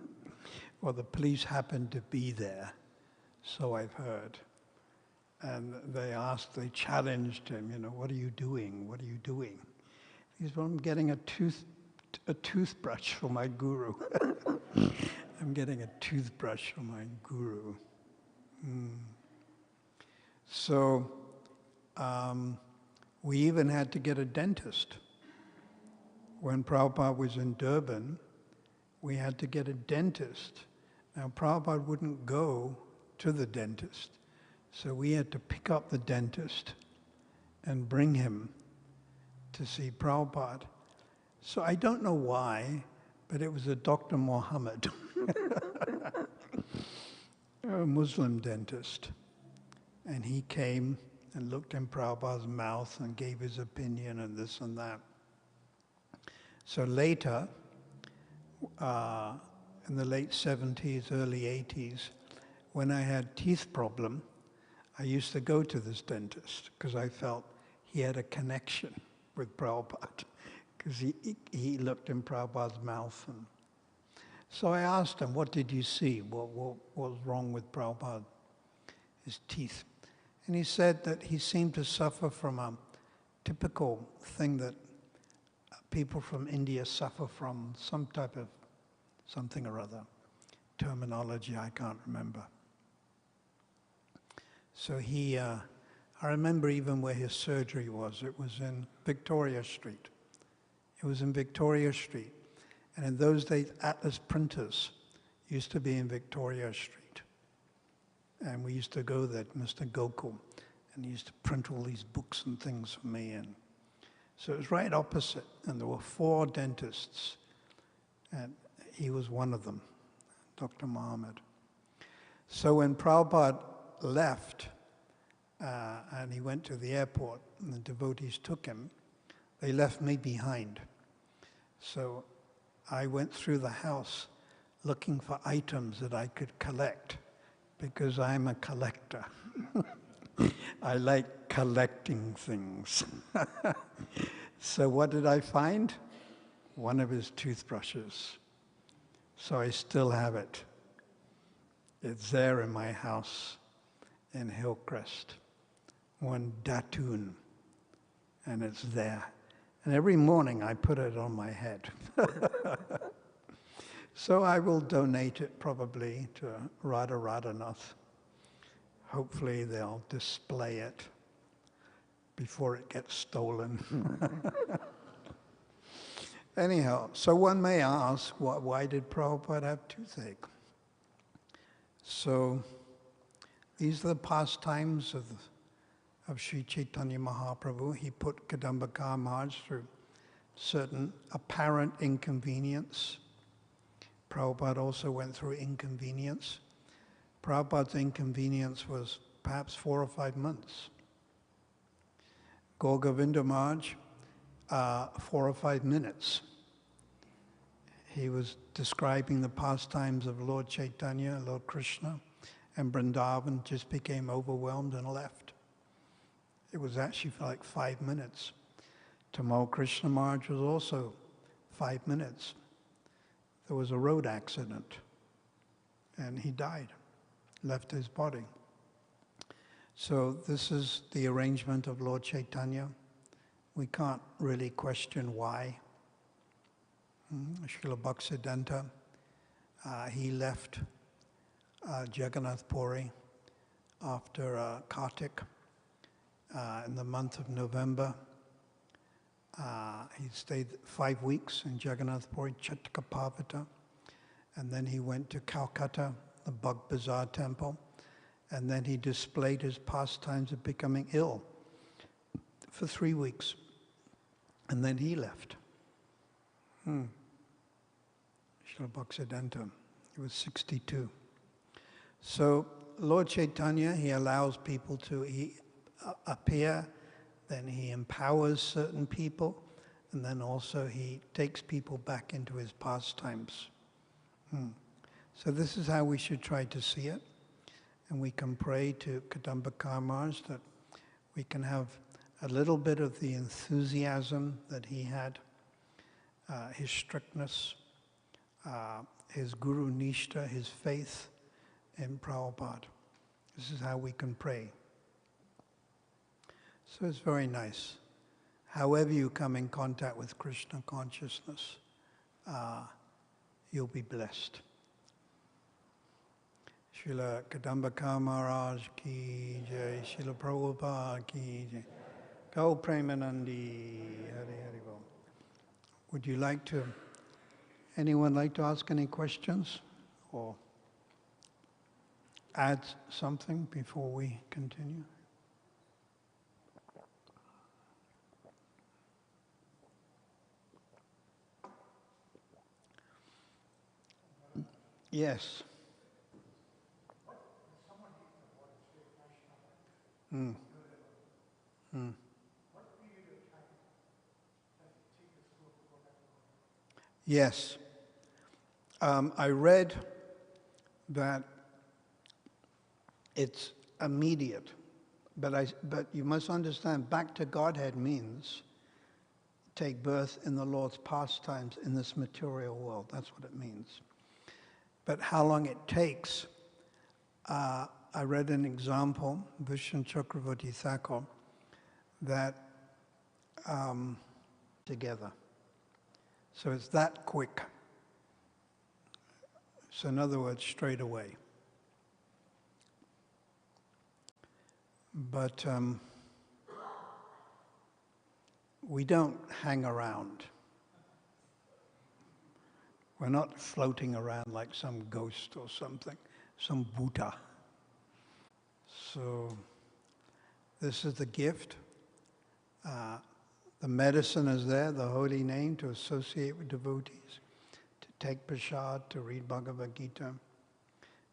Well, the police happened to be there, so I've heard. And they challenged him, what are you doing? What are you doing? He said, well, I'm getting a toothbrush for my guru. I'm getting a toothbrush for my guru. So we even had to get a dentist. When Prabhupada was in Durban, we had to get a dentist. Now, Prabhupada wouldn't go to the dentist, so we had to pick up the dentist and bring him to see Prabhupada. So I don't know why, but it was a Dr. Muhammad, a Muslim dentist. And he came and looked in Prabhupada's mouth and gave his opinion and this and that. So later, in the late 70s, early 80s, when I had teeth problem, I used to go to this dentist because I felt he had a connection with Prabhupada, because he looked in Prabhupada's mouth. And so I asked him, what did you see? What was wrong with Prabhupada, his teeth? And he said that he seemed to suffer from a typical thing that people from India suffer from, some type of something or other. Terminology I can't remember. So I remember even where his surgery was. It was in Victoria Street. It was in Victoria Street. And in those days, Atlas printers used to be in Victoria Street. And we used to go there, Mr. Gokul, and he used to print all these books and things for me. And so it was right opposite, and there were 4 dentists, and he was one of them, Dr. Muhammad. So when Prabhupada left, and he went to the airport, and the devotees took him, they left me behind. So I went through the house looking for items that I could collect, because I'm a collector. I like collecting things. So what did I find? One of his toothbrushes. So I still have it. It's there in my house in Hillcrest. One datoon, and it's there. And every morning I put it on my head. So I will donate it probably to Radha Radhanath. Hopefully they'll display it before it gets stolen. Anyhow, so one may ask, why did Prabhupada have toothache? So these are the pastimes of Sri Chaitanya Mahaprabhu. He put Kadambaka Maharaj through certain apparent inconvenience. Prabhupada also went through inconvenience. Prabhupada's inconvenience was perhaps 4 or 5 months. Gaur Govinda Maharaj, 4 or 5 minutes. He was describing the pastimes of Lord Chaitanya, Lord Krishna, and Vrindavan, just became overwhelmed and left. It was actually for like 5 minutes. Tamal Krishna Maharaj was also 5 minutes. There was a road accident, and he died, left his body. So this is the arrangement of Lord Chaitanya. We can't really question why. Srila Bhaktisiddhanta, he left Jagannath Puri after Kartik in the month of November. He stayed 5 weeks in Jagannath Puri, Chatkapavita, and then he went to Calcutta, the Bug Bazaar temple, and then he displayed his pastimes of becoming ill for 3 weeks, and then he left. Srila Bhaktisiddhanta, he was 62. So Lord Chaitanya, he allows people to appear, then he empowers certain people, and then also he takes people back into his pastimes. So this is how we should try to see it. And we can pray to Kadambaka Maharaj that we can have a little bit of the enthusiasm that he had, his strictness, his Guru Nishta, his faith in Prabhupada. This is how we can pray. So it's very nice. However you come in contact with Krishna consciousness, you'll be blessed. Srila Kadambaka Maharaj ki jai, Srila Prabhupada ki jai. Go Premanandi, Hari Hari Bol. Would you like to, anyone like to ask any questions or add something before we continue? Yes. Yes. I read that it's immediate, but you must understand, back to Godhead means take birth in the Lord's pastimes in this material world. That's what it means. But how long it takes, I read an example, Vishnu Chakravarti Thakur, that together. So it's that quick. So in other words, straight away. But we don't hang around. We're not floating around like some ghost or something, some Buddha. So this is the gift. The medicine is there, the holy name, to associate with devotees, to take prasad, to read Bhagavad Gita,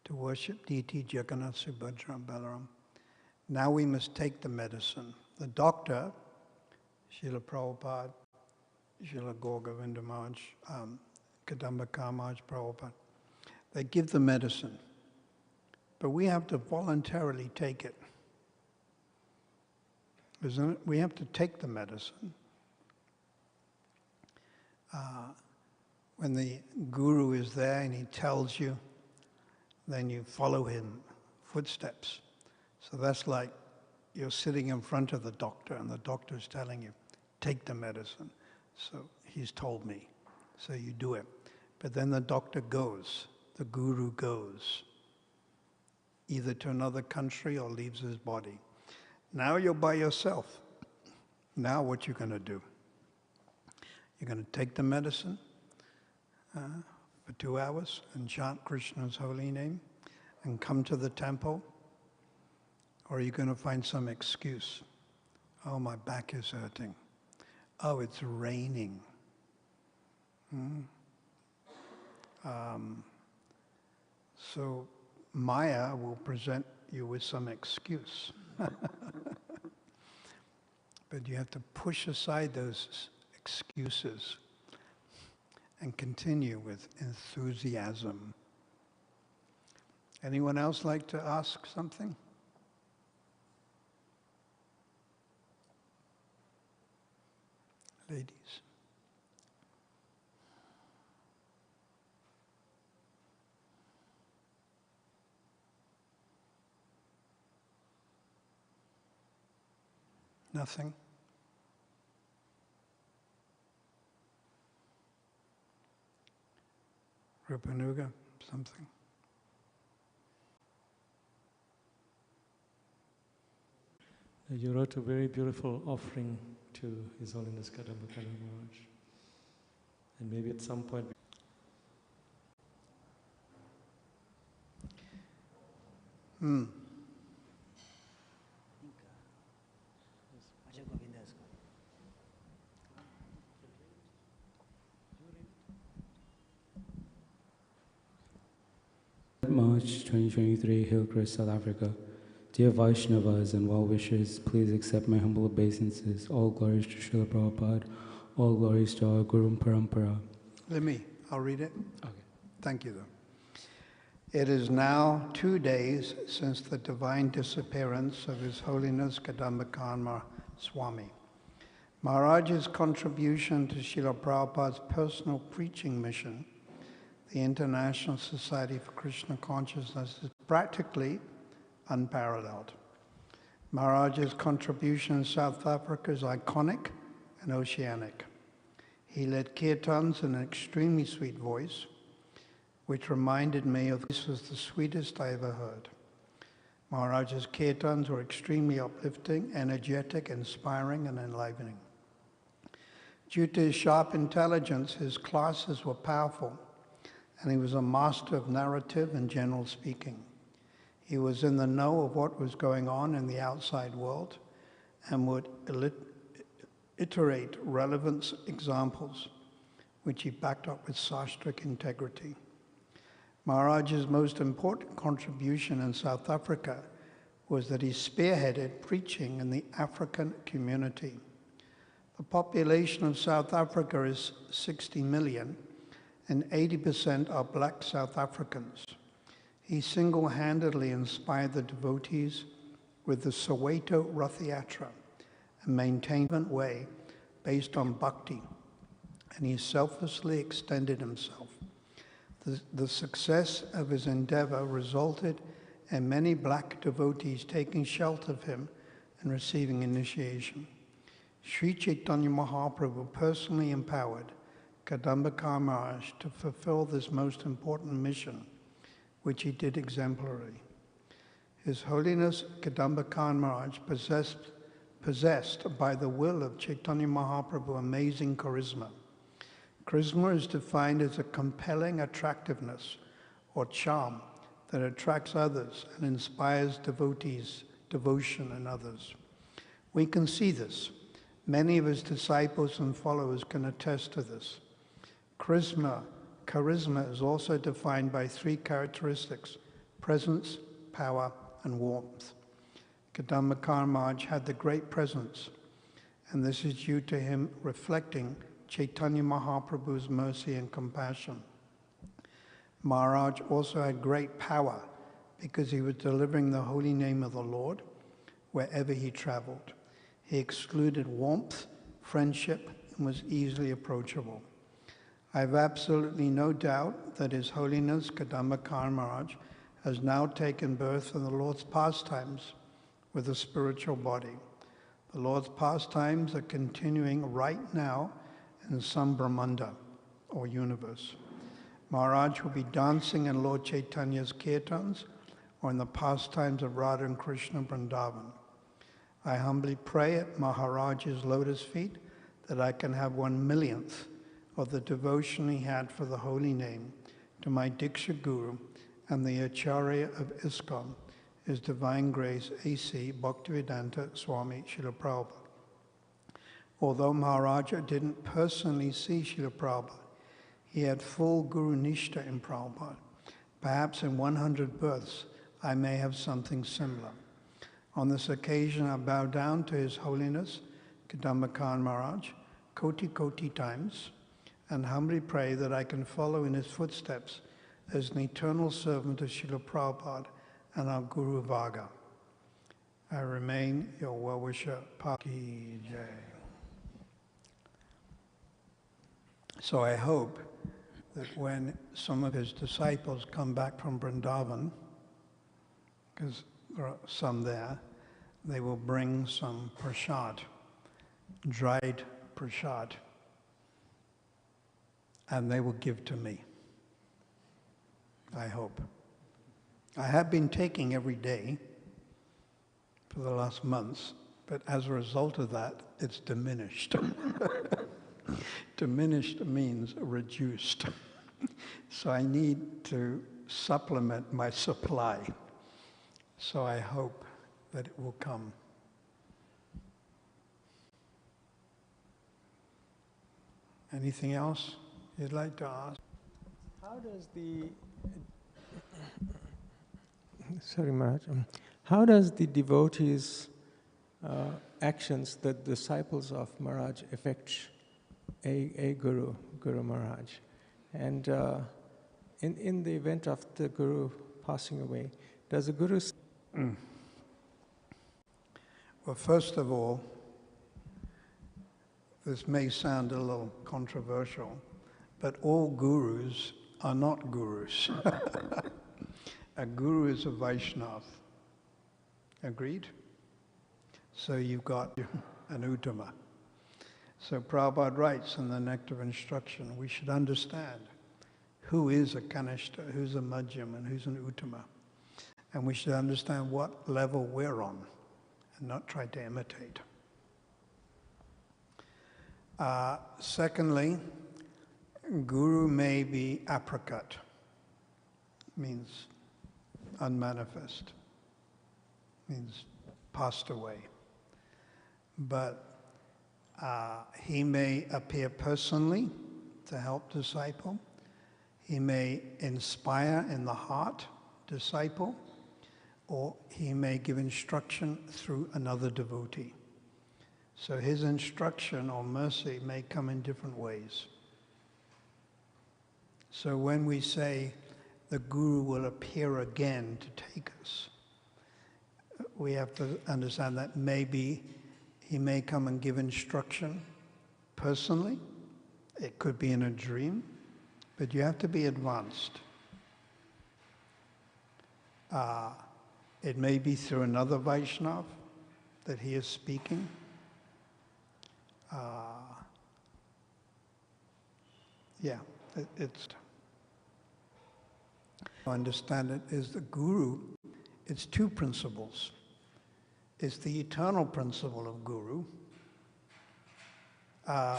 to worship deity Jagannath, Subhadra, Balaram. Now we must take the medicine. The doctor, Srila Prabhupada, Srila Gaur Govinda Maharaj, Kadambaka Maharaj Prabhupada, they give the medicine. But we have to voluntarily take it. Isn't it? We have to take the medicine. When the guru is there and he tells you, then you follow him footsteps. So that's like you're sitting in front of the doctor and the doctor's telling you, take the medicine. So he's told me. So you do it. But then the doctor goes, the guru goes, either to another country or leaves his body. Now you're by yourself. Now what you going to do? You're going to take the medicine for 2 hours and chant Krishna's holy name and come to the temple? Or are you going to find some excuse? Oh, my back is hurting. Oh, it's raining. So Maya will present you with some excuse. But you have to push aside those excuses and continue with enthusiasm. Anyone else like to ask something? Ladies. Nothing? Rupanuga, something? You wrote a very beautiful offering to His Holiness Kadamba Maharaj. And maybe at some point... March 2023, Hillcrest, South Africa. Dear Vaishnavas and well-wishers, please accept my humble obeisances. All glories to Srila Prabhupada. All glories to our Guru Parampara. I'll read it. Okay. Thank you, though. It is now 2 days since the divine disappearance of His Holiness Kadamba Swami. Maharaj's contribution to Srila Prabhupada's personal preaching mission, the International Society for Krishna Consciousness, is practically unparalleled. Maharaj's contribution in South Africa is iconic and oceanic. He led kirtans in an extremely sweet voice, which reminded me of this was the sweetest I ever heard. Maharaj's kirtans were extremely uplifting, energetic, inspiring, and enlivening. Due to his sharp intelligence, his classes were powerful, and he was a master of narrative and general speaking. He was in the know of what was going on in the outside world and would iterate relevant examples, which he backed up with sastric integrity. Maharaj's most important contribution in South Africa was that he spearheaded preaching in the African community. The population of South Africa is 60 million, and 80% are black South Africans. He single-handedly inspired the devotees with the Soweto Rath Yatra, a maintained way based on bhakti, and he selflessly extended himself. The success of his endeavor resulted in many black devotees taking shelter of him and receiving initiation. Sri Chaitanya Mahaprabhu personally empowered Kadamba Maharaj to fulfill this most important mission, which he did exemplarily. His Holiness Kadamba Maharaj possessed by the will of Chaitanya Mahaprabhu amazing charisma. Charisma is defined as a compelling attractiveness or charm that attracts others and inspires devotees' devotion in others. We can see this. Many of his disciples and followers can attest to this. Charisma is also defined by 3 characteristics: presence, power, and warmth. Kadamba Maharaj had the great presence, and this is due to him reflecting Chaitanya Mahaprabhu's mercy and compassion. Maharaj also had great power because he was delivering the holy name of the Lord wherever he traveled. He excluded warmth, friendship, and was easily approachable. I have absolutely no doubt that His Holiness Kadamba Maharaj has now taken birth in the Lord's pastimes with a spiritual body. The Lord's pastimes are continuing right now in some Brahmanda, or universe. Maharaj will be dancing in Lord Chaitanya's kirtans or in the pastimes of Radha and Krishna Vrindavan. I humbly pray at Maharaj's lotus feet that I can have 1/1,000,000th of the devotion he had for the holy name to my Diksha Guru and the Acharya of ISKCON, His Divine Grace A.C. Bhaktivedanta Swami Srila Prabhupada. Although Maharaja didn't personally see Srila Prabhupada, he had full Guru Nishta in Prabhupada. Perhaps in 100 births, I may have something similar. On this occasion, I bow down to His Holiness, Kadamba Khan Maharaj, koti times, and humbly pray that I can follow in his footsteps as an eternal servant of Srila Prabhupada and our Guru Varga. I remain your well-wisher, Partha. So I hope that when some of his disciples come back from Vrindavan, because there are some there, they will bring some prasad, dried prasad, and they will give to me. I hope. I have been taking every day for the last months, but as a result of that, it's diminished. Diminished means reduced. So I need to supplement my supply. So I hope that it will come. Anything else you'd like to ask? How does the sorry, Maharaj. How does the devotees' actions, the disciples of Maharaj, affect a Guru Maharaj? And in the event of the Guru passing away, does the Guru... Well, first of all, this may sound a little controversial, but all gurus are not gurus. A guru is a Vaishnava. Agreed? So you've got an Uttama. So Prabhupada writes in the Nectar of Instruction, we should understand who is a Kanishta, who's a Madhyam, and who's an Uttama. And we should understand what level we're on and not try to imitate. Secondly, Guru may be apricot, means unmanifest, means passed away. But he may appear personally to help disciple. He may inspire in the heart disciple, or he may give instruction through another devotee. So his instruction or mercy may come in different ways. So when we say the Guru will appear again to take us, we have to understand that maybe he may come and give instruction personally. It could be in a dream, but you have to be advanced. It may be through another Vaishnava that he is speaking. To understand it is the Guru, it's two principles. It's the eternal principle of Guru. For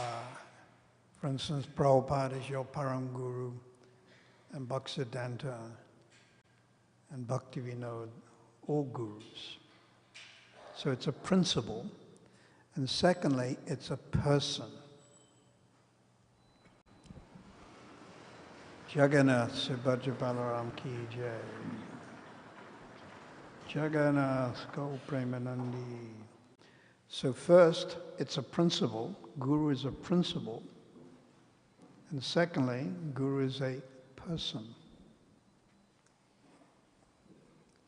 instance, Prabhupada is your Param Guru, and Bhaktisiddhanta, and Bhaktivinoda, all gurus. So it's a principle. And secondly, it's a person. Jagannath Subhadra Balaram ki jai. Jagannath Go Premanandi. So first, it's a principle. Guru is a principle. And secondly, Guru is a person.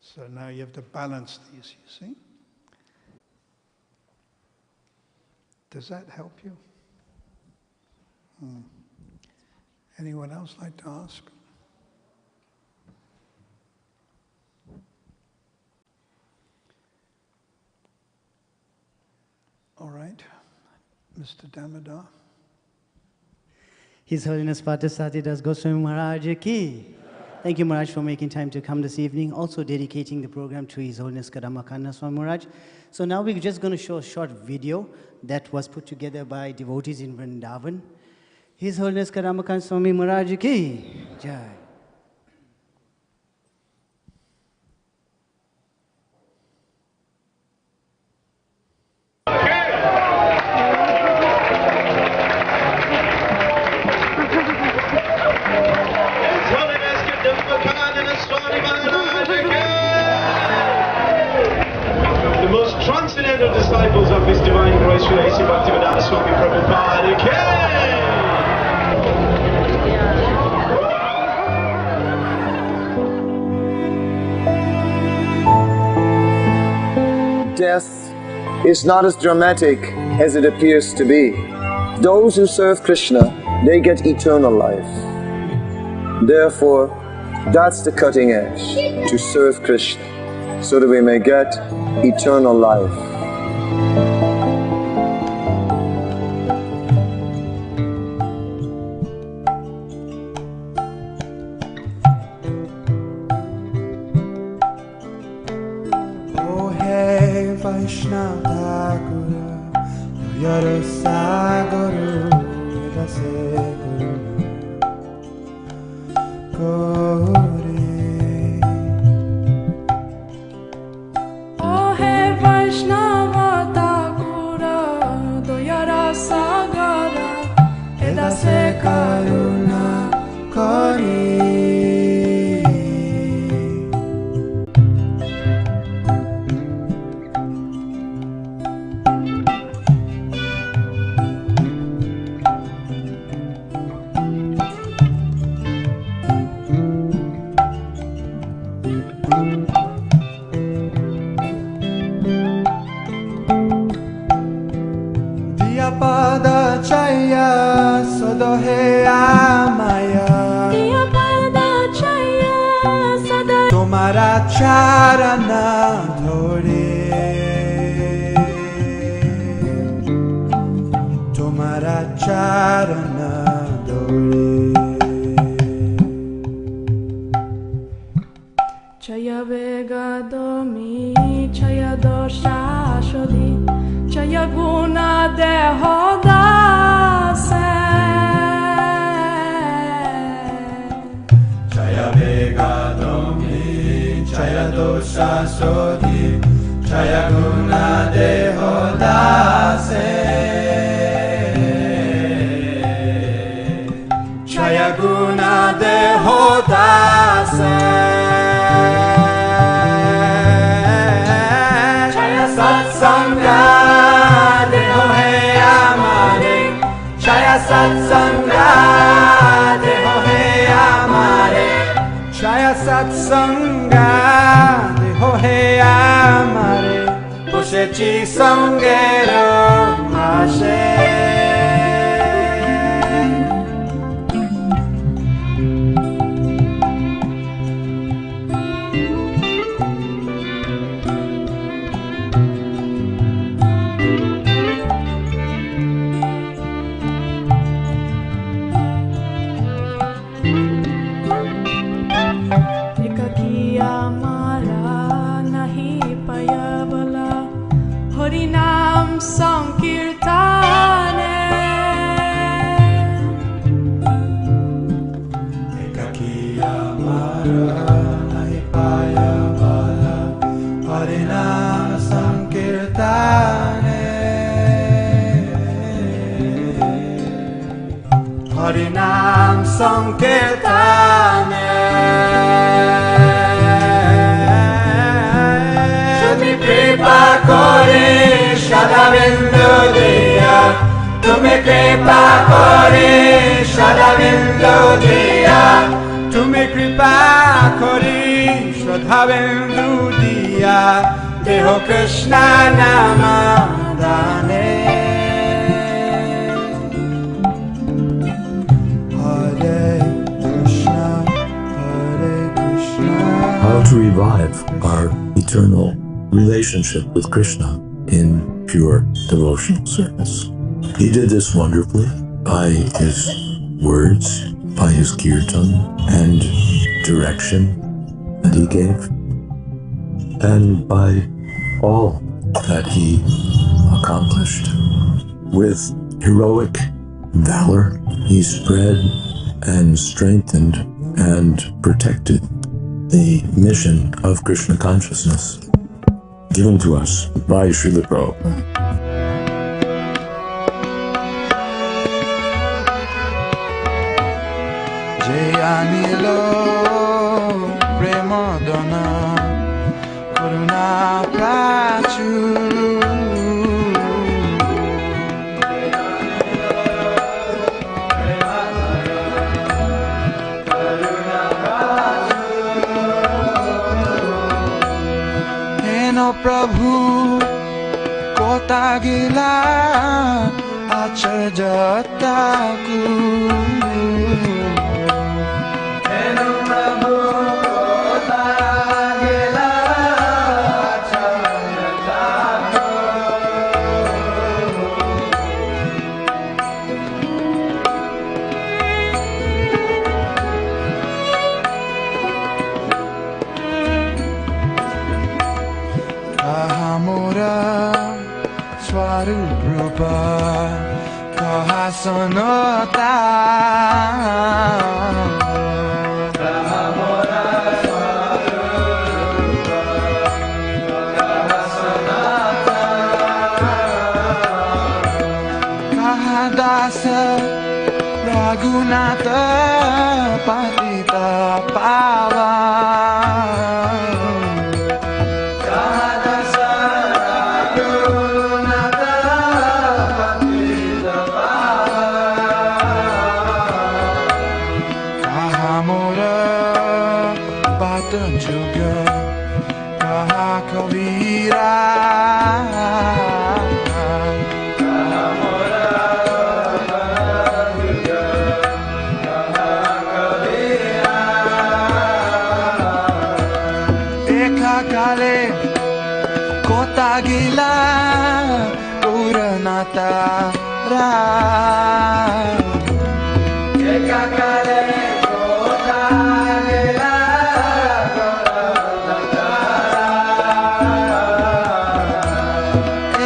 So now you have to balance these, you see? Does that help you? Anyone else like to ask? All right. Mr. Damodar. His Holiness Partha Das Goswami Maharaj ki. Thank you, Maharaj, for making time to come this evening, also dedicating the program to His Holiness Kadamba Swami Maharaj. So now we're just going to show a short video that was put together by devotees in Vrindavan. His Holiness Kadamba Swami Maharaj ki Jai. The most transcendental disciples of His Divine Grace, Srila A.C. Bhaktivedanta Swami Prabhupada Death is not as dramatic as it appears to be. Those who serve Krishna, they get eternal life. Therefore, that's the cutting edge, to serve Krishna, so that we may get eternal life. Oh hey Vaishnava Guru, Yara Saguru, Yadase Guru. Oh hey Vaishnava Thakura, Doyara Sagara, Edase Karuna Kori. Diyapada Chaya Sodohe Amaya Diyapada Chaya Sada Tomara Charana Dhore Tomara Charana Dhore Chaya Vega Domi Chaya Dosha Shodi Chaya Guna Dehodase Chaya Vega Domi Chaya Dosha Sodhi Chaya Guna Dehodase Chaya Guna Dehodase Chaya Satsanga Deho He Amare Chaya Satsanga Deho He Amare Chaya Satsanga Deho He Amare Poshechi Sangero Ashe. Harinam Sankirtane Ekakiya Mara Nahi Paya Bala Harinam Sankirtane Harinam Sankirtane Shumi Kripa Kori Shadavindu Diya Tumi Kripa Kori Shadavindu Diya Tumi Kripa Kori Shadavindu Diya Deho Krishna Nama Dane Hare Krishna Hare Krishna. How to revive our eternal relationship with Krishna in pure devotional service. He did this wonderfully by his words, by his kirtan, and direction that he gave, and by all that he accomplished. With heroic valor, he spread and strengthened and protected the mission of Krishna consciousness given to us by Srila Prabhupada. Jayanilo Premadana Karuna Prachu Heno Prabhu Kota Gila Acharjataku Swarupa Kahasanota Kahamora Swarupa Kahasanota Kahadasa Raghunatha Patita Pava Gila Puranata Ra Ekakale Kota Gila Puranata Ra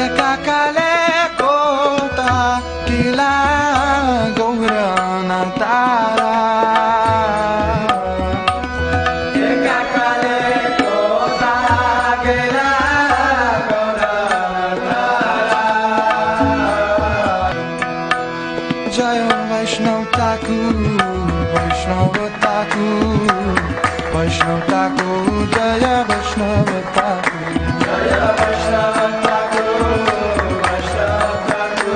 Ekakale Kota Gila Puranata Ra Ekakale Kota Gila Vaishnav Taku, Vaishnav Taku, Jaya Vaishnav Taku, Jaya Vaishnav Taku, Vaishnav Taku,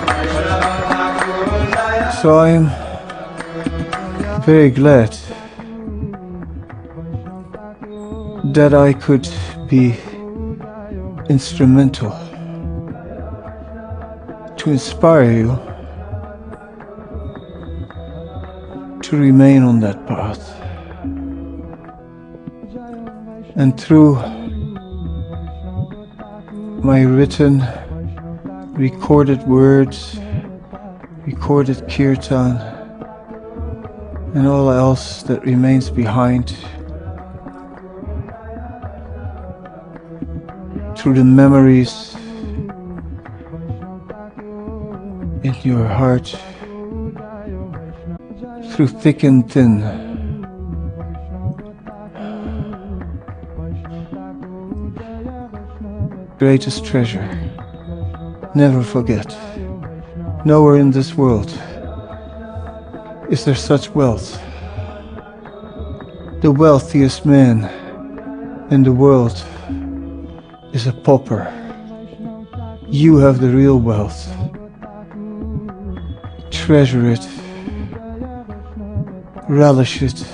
Vaishnav Taku, Jaya. So I'm very glad that I could be instrumental to inspire you to remain on that path. And through my written, recorded words, recorded kirtan, and all else that remains behind, through the memories in your heart, through thick and thin, greatest treasure, never forget. Nowhere in this world is there such wealth. The wealthiest man in the world is a pauper. You have the real wealth. Treasure it. Relish it,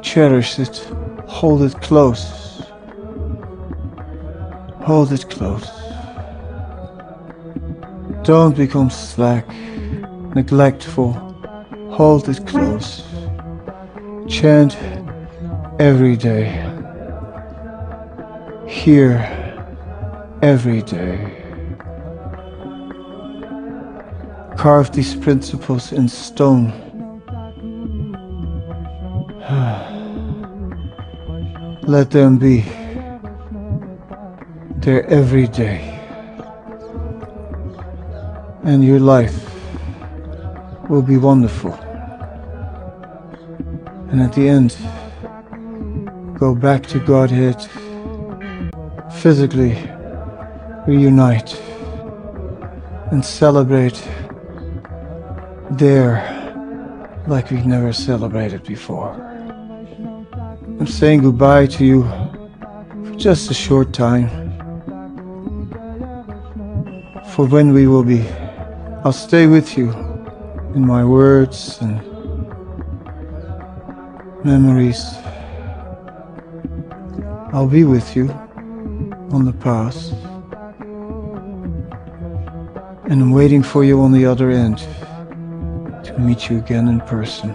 cherish it, hold it close. Hold it close. Don't become slack, neglectful. Hold it close. Chant every day. Hear every day. Carve these principles in stone. Let them be there every day. And your life will be wonderful. And at the end, go back to Godhead, physically reunite and celebrate there like we've never celebrated before. I'm saying goodbye to you for just a short time. For when we will be, I'll stay with you in my words and memories. I'll be with you on the path. And I'm waiting for you on the other end to meet you again in person.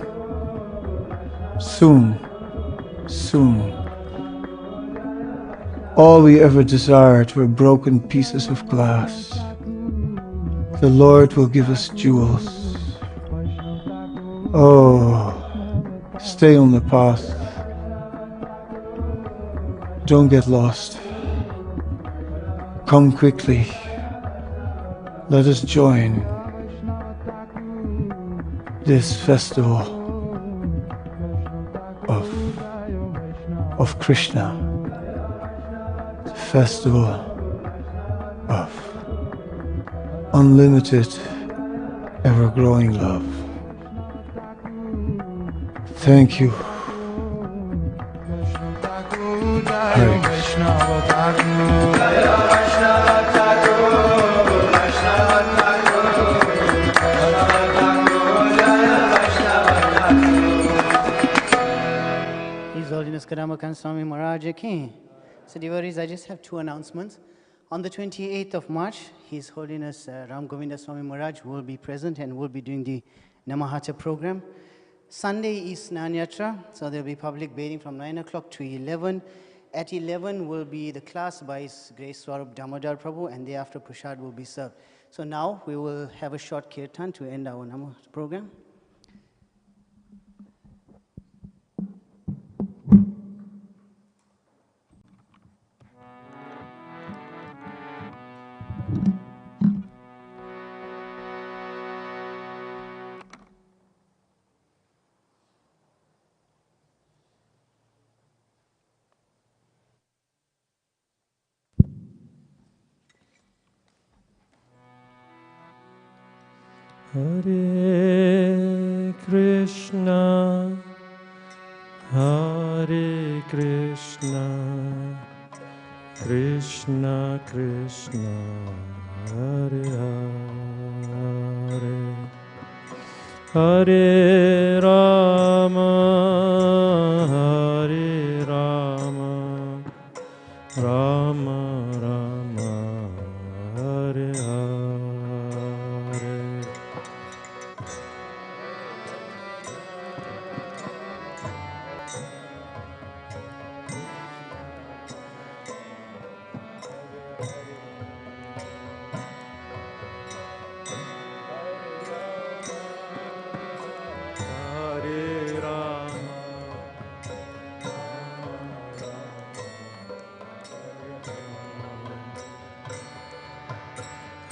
Soon, soon. All we ever desired were broken pieces of glass. The Lord will give us jewels. Oh, stay on the path. Don't get lost. Come quickly. Let us join this festival of Krishna, the festival of unlimited, ever-growing love. Thank you. Hare Krishna. Jagannath Swami Maharaj Ki. So devotees, I just have two announcements. On the 28th of March, His Holiness Ram Govinda Swami Maharaj will be present and will be doing the Namahacha program. Sunday is Snan Yatra, so there will be public bathing from 9 o'clock to 11. At 11 will be the class by His Grace Swarup Damodar Prabhu, and thereafter Prasad will be served. So now we will have a short kirtan to end our Namahacha program. Hare Krishna, Hare Krishna, Krishna Krishna, Hare Hare, Hare Rama, Hare Rama, Rama Rama, Hare Hare.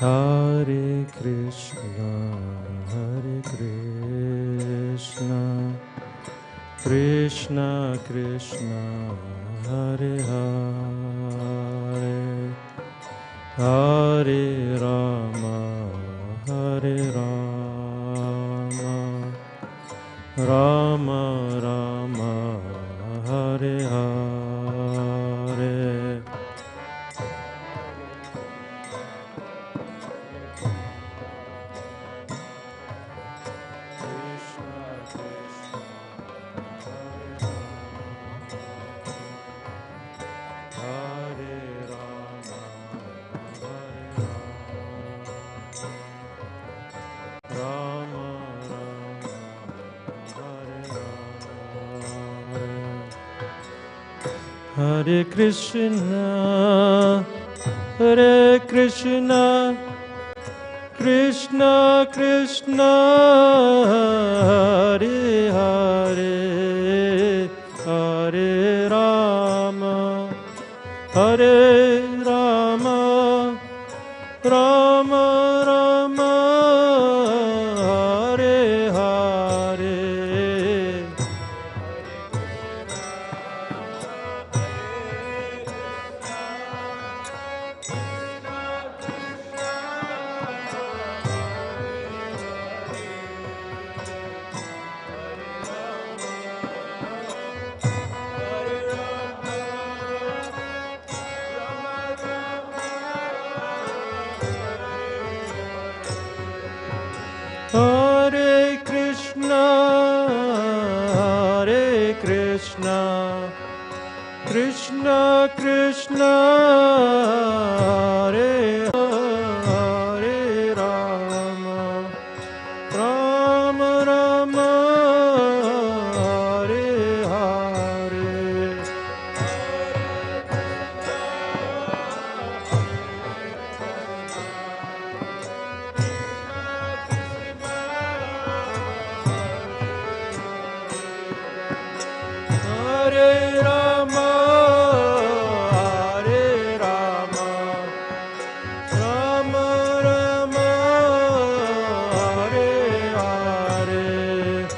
Hare Krishna, Hare Krishna, Krishna Krishna, Hare Hare, Hare Rama, Hare Rama, Rama Rama, Hare Hare. Hare Krishna, Hare Krishna, Krishna Krishna, Hare Hare, Krishna, Krishna Krishna, Hare Hare Rama, Rama Rama, Hare Hare. Hare Rama, Hare Rama, Rama Rama, Hare Hare.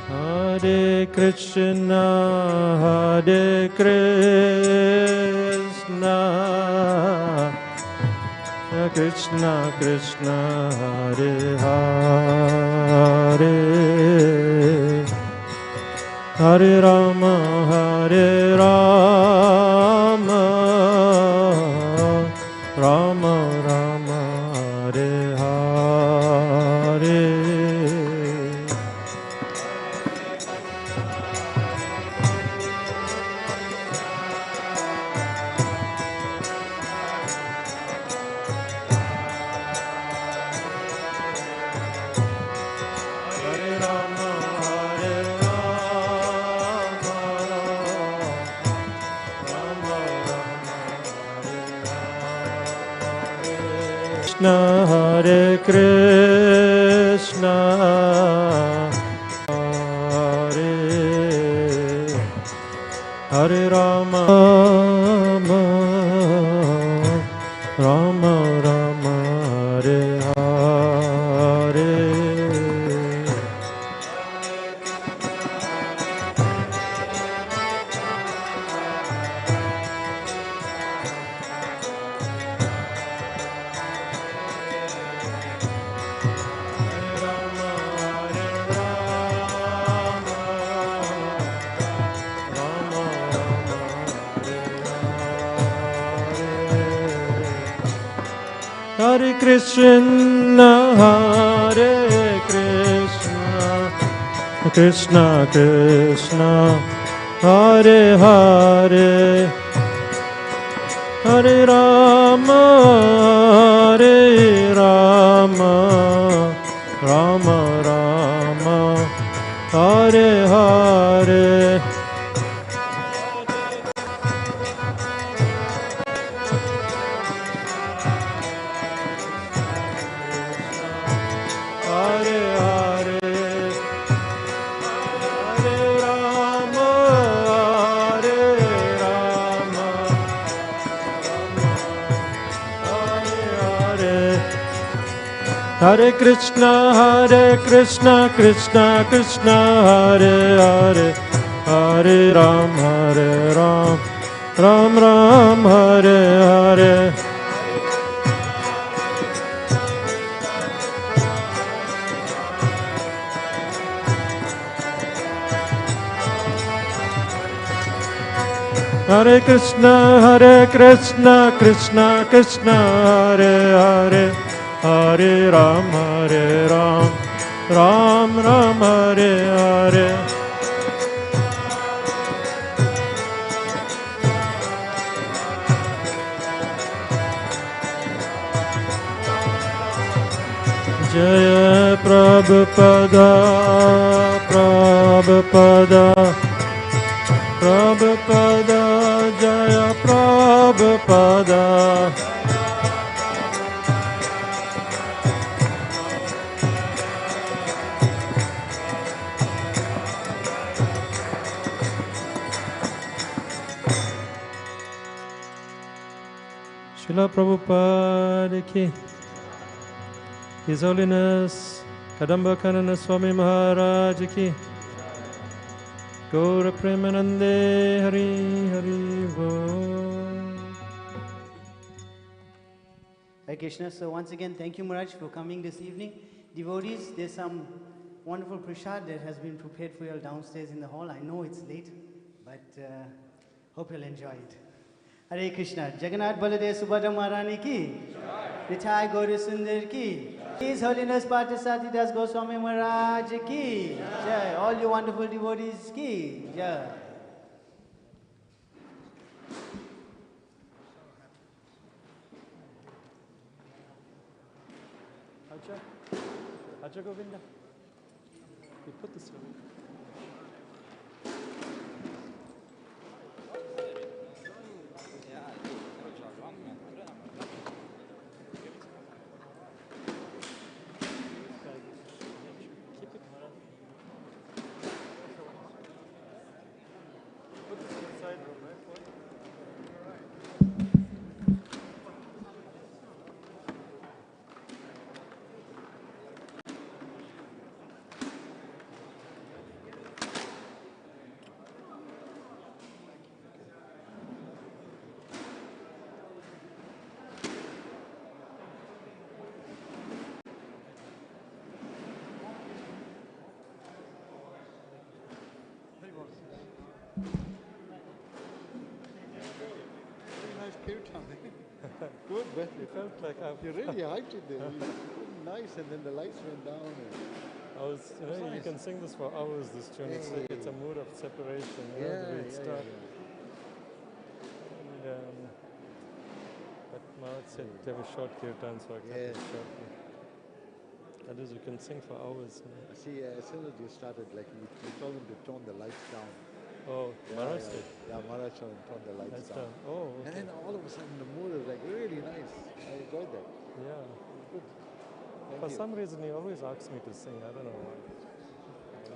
Hare Krishna, Hare Krishna, Krishna Krishna, Hare Hare. Hare Rama, Hare Rama, Rama Rama, Hare Hare. Hare Rama, Hare Rama, Rama Rama, Hare Krishna, Hare Hare Rama, Rama Rama, Hare Hare. Hare Krishna, Hare Krishna, Krishna Krishna, Hare Hare, Hare Rama, Hare Rama, Rama Rama, Hare Hare. Hare Hare, Hare Rama, Hare Rama, Hare Hare. Hare Krishna, Krishna Krishna, Hare Hare, Hare Ram, Ram Ram, Hare Hare. Hare Krishna, Krishna Krishna, Hare Hare, Hare Ram, Ram Ram, Hare Hare. Jaya Prabhupada, Prabhupada, Prabhupada, Jaya Prabhupada. Srila Prabhupada ki, His Holiness Kadamba Kanana Swami Maharaj ki, Gaura Premanande, Hari Hari Bol. Hare Krishna. So once again, thank you, Maharaj, for coming this evening. Devotees, there's some wonderful prasad that has been prepared for you all downstairs in the hall. I know it's late, but hope you'll enjoy it. Hare Krishna. Jagannath Baladev Subhadra Maharani ki, Nithai Gauri Sundar ki, His Holiness Partha Sarati Das Goswami Maharaj ki jai. All you wonderful devotees ki jai. Acha Govinda, you put this away. Good, but You felt like you really hyped it there. Nice, and then the lights went down. you can sing this for hours, this tune. It's a mood of separation, the way it starts. But Maharaj said they were short kirtan, so I kept it shortly. That is, you can sing for hours. See, as soon as you started, like you told them to tone the lights down. Oh, Maharaj did? Yeah, Maharaj toned the lights down. Oh, okay. And then all of a sudden the mood was like really nice. I enjoyed that. Yeah. Good. Thank For you. some reason, he always asks me to sing. I don't know why.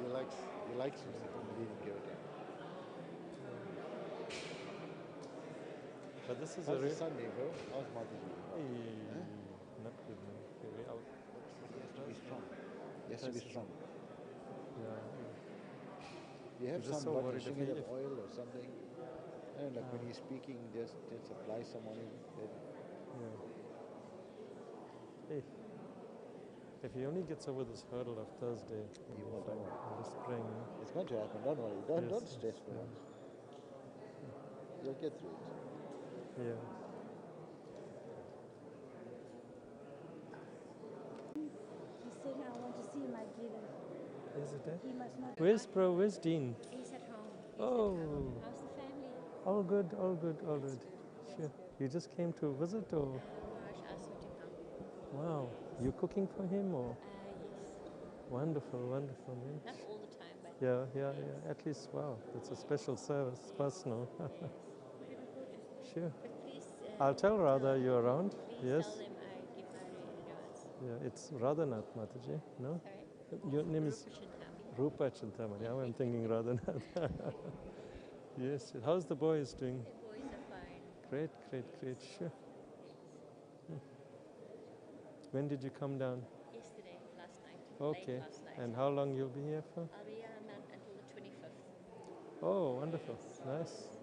He likes music and leading kirtan. But this is How's a the real... Sunday, bro? How's Mataji? Not good, man. Very out. He has to be strong. He has to be strong. Yeah. You have I'm just some so bottle worried if of oil or something. And like when he's speaking, just apply some on him. Hey, if he only gets over this hurdle of Thursday, He will. I'm just praying. It's going to happen. Don't worry. Don't stress for once. You'll get through it. Yeah. He said, I want to see my Gita. Is it there? He must not. Where's Dean? He's at home. Oh. How's the family? All good, all good, all good. Sure. You just came to visit or? Raj asked me to come. Wow. You cooking for him or? Yes. Wonderful, wonderful, man. Not all the time, but. Yeah. At least, wow. It's a special service, personal. Yes. Very good. Sure. But please. I'll tell Radha you're around. Please Yes. tell them I give my regards. Yeah, it's Radhanath Mataji, no? Sorry? Your name is Rupa Chintamani. Rupa Chintamani. Now I'm thinking Radhanath. Yes. How's the boys doing? The boys are fine. Great. Sure. When did you come down? Yesterday, last night. Okay. Late last night. And how long you'll be here for? I'll be here until the 25th. Oh, wonderful. Nice.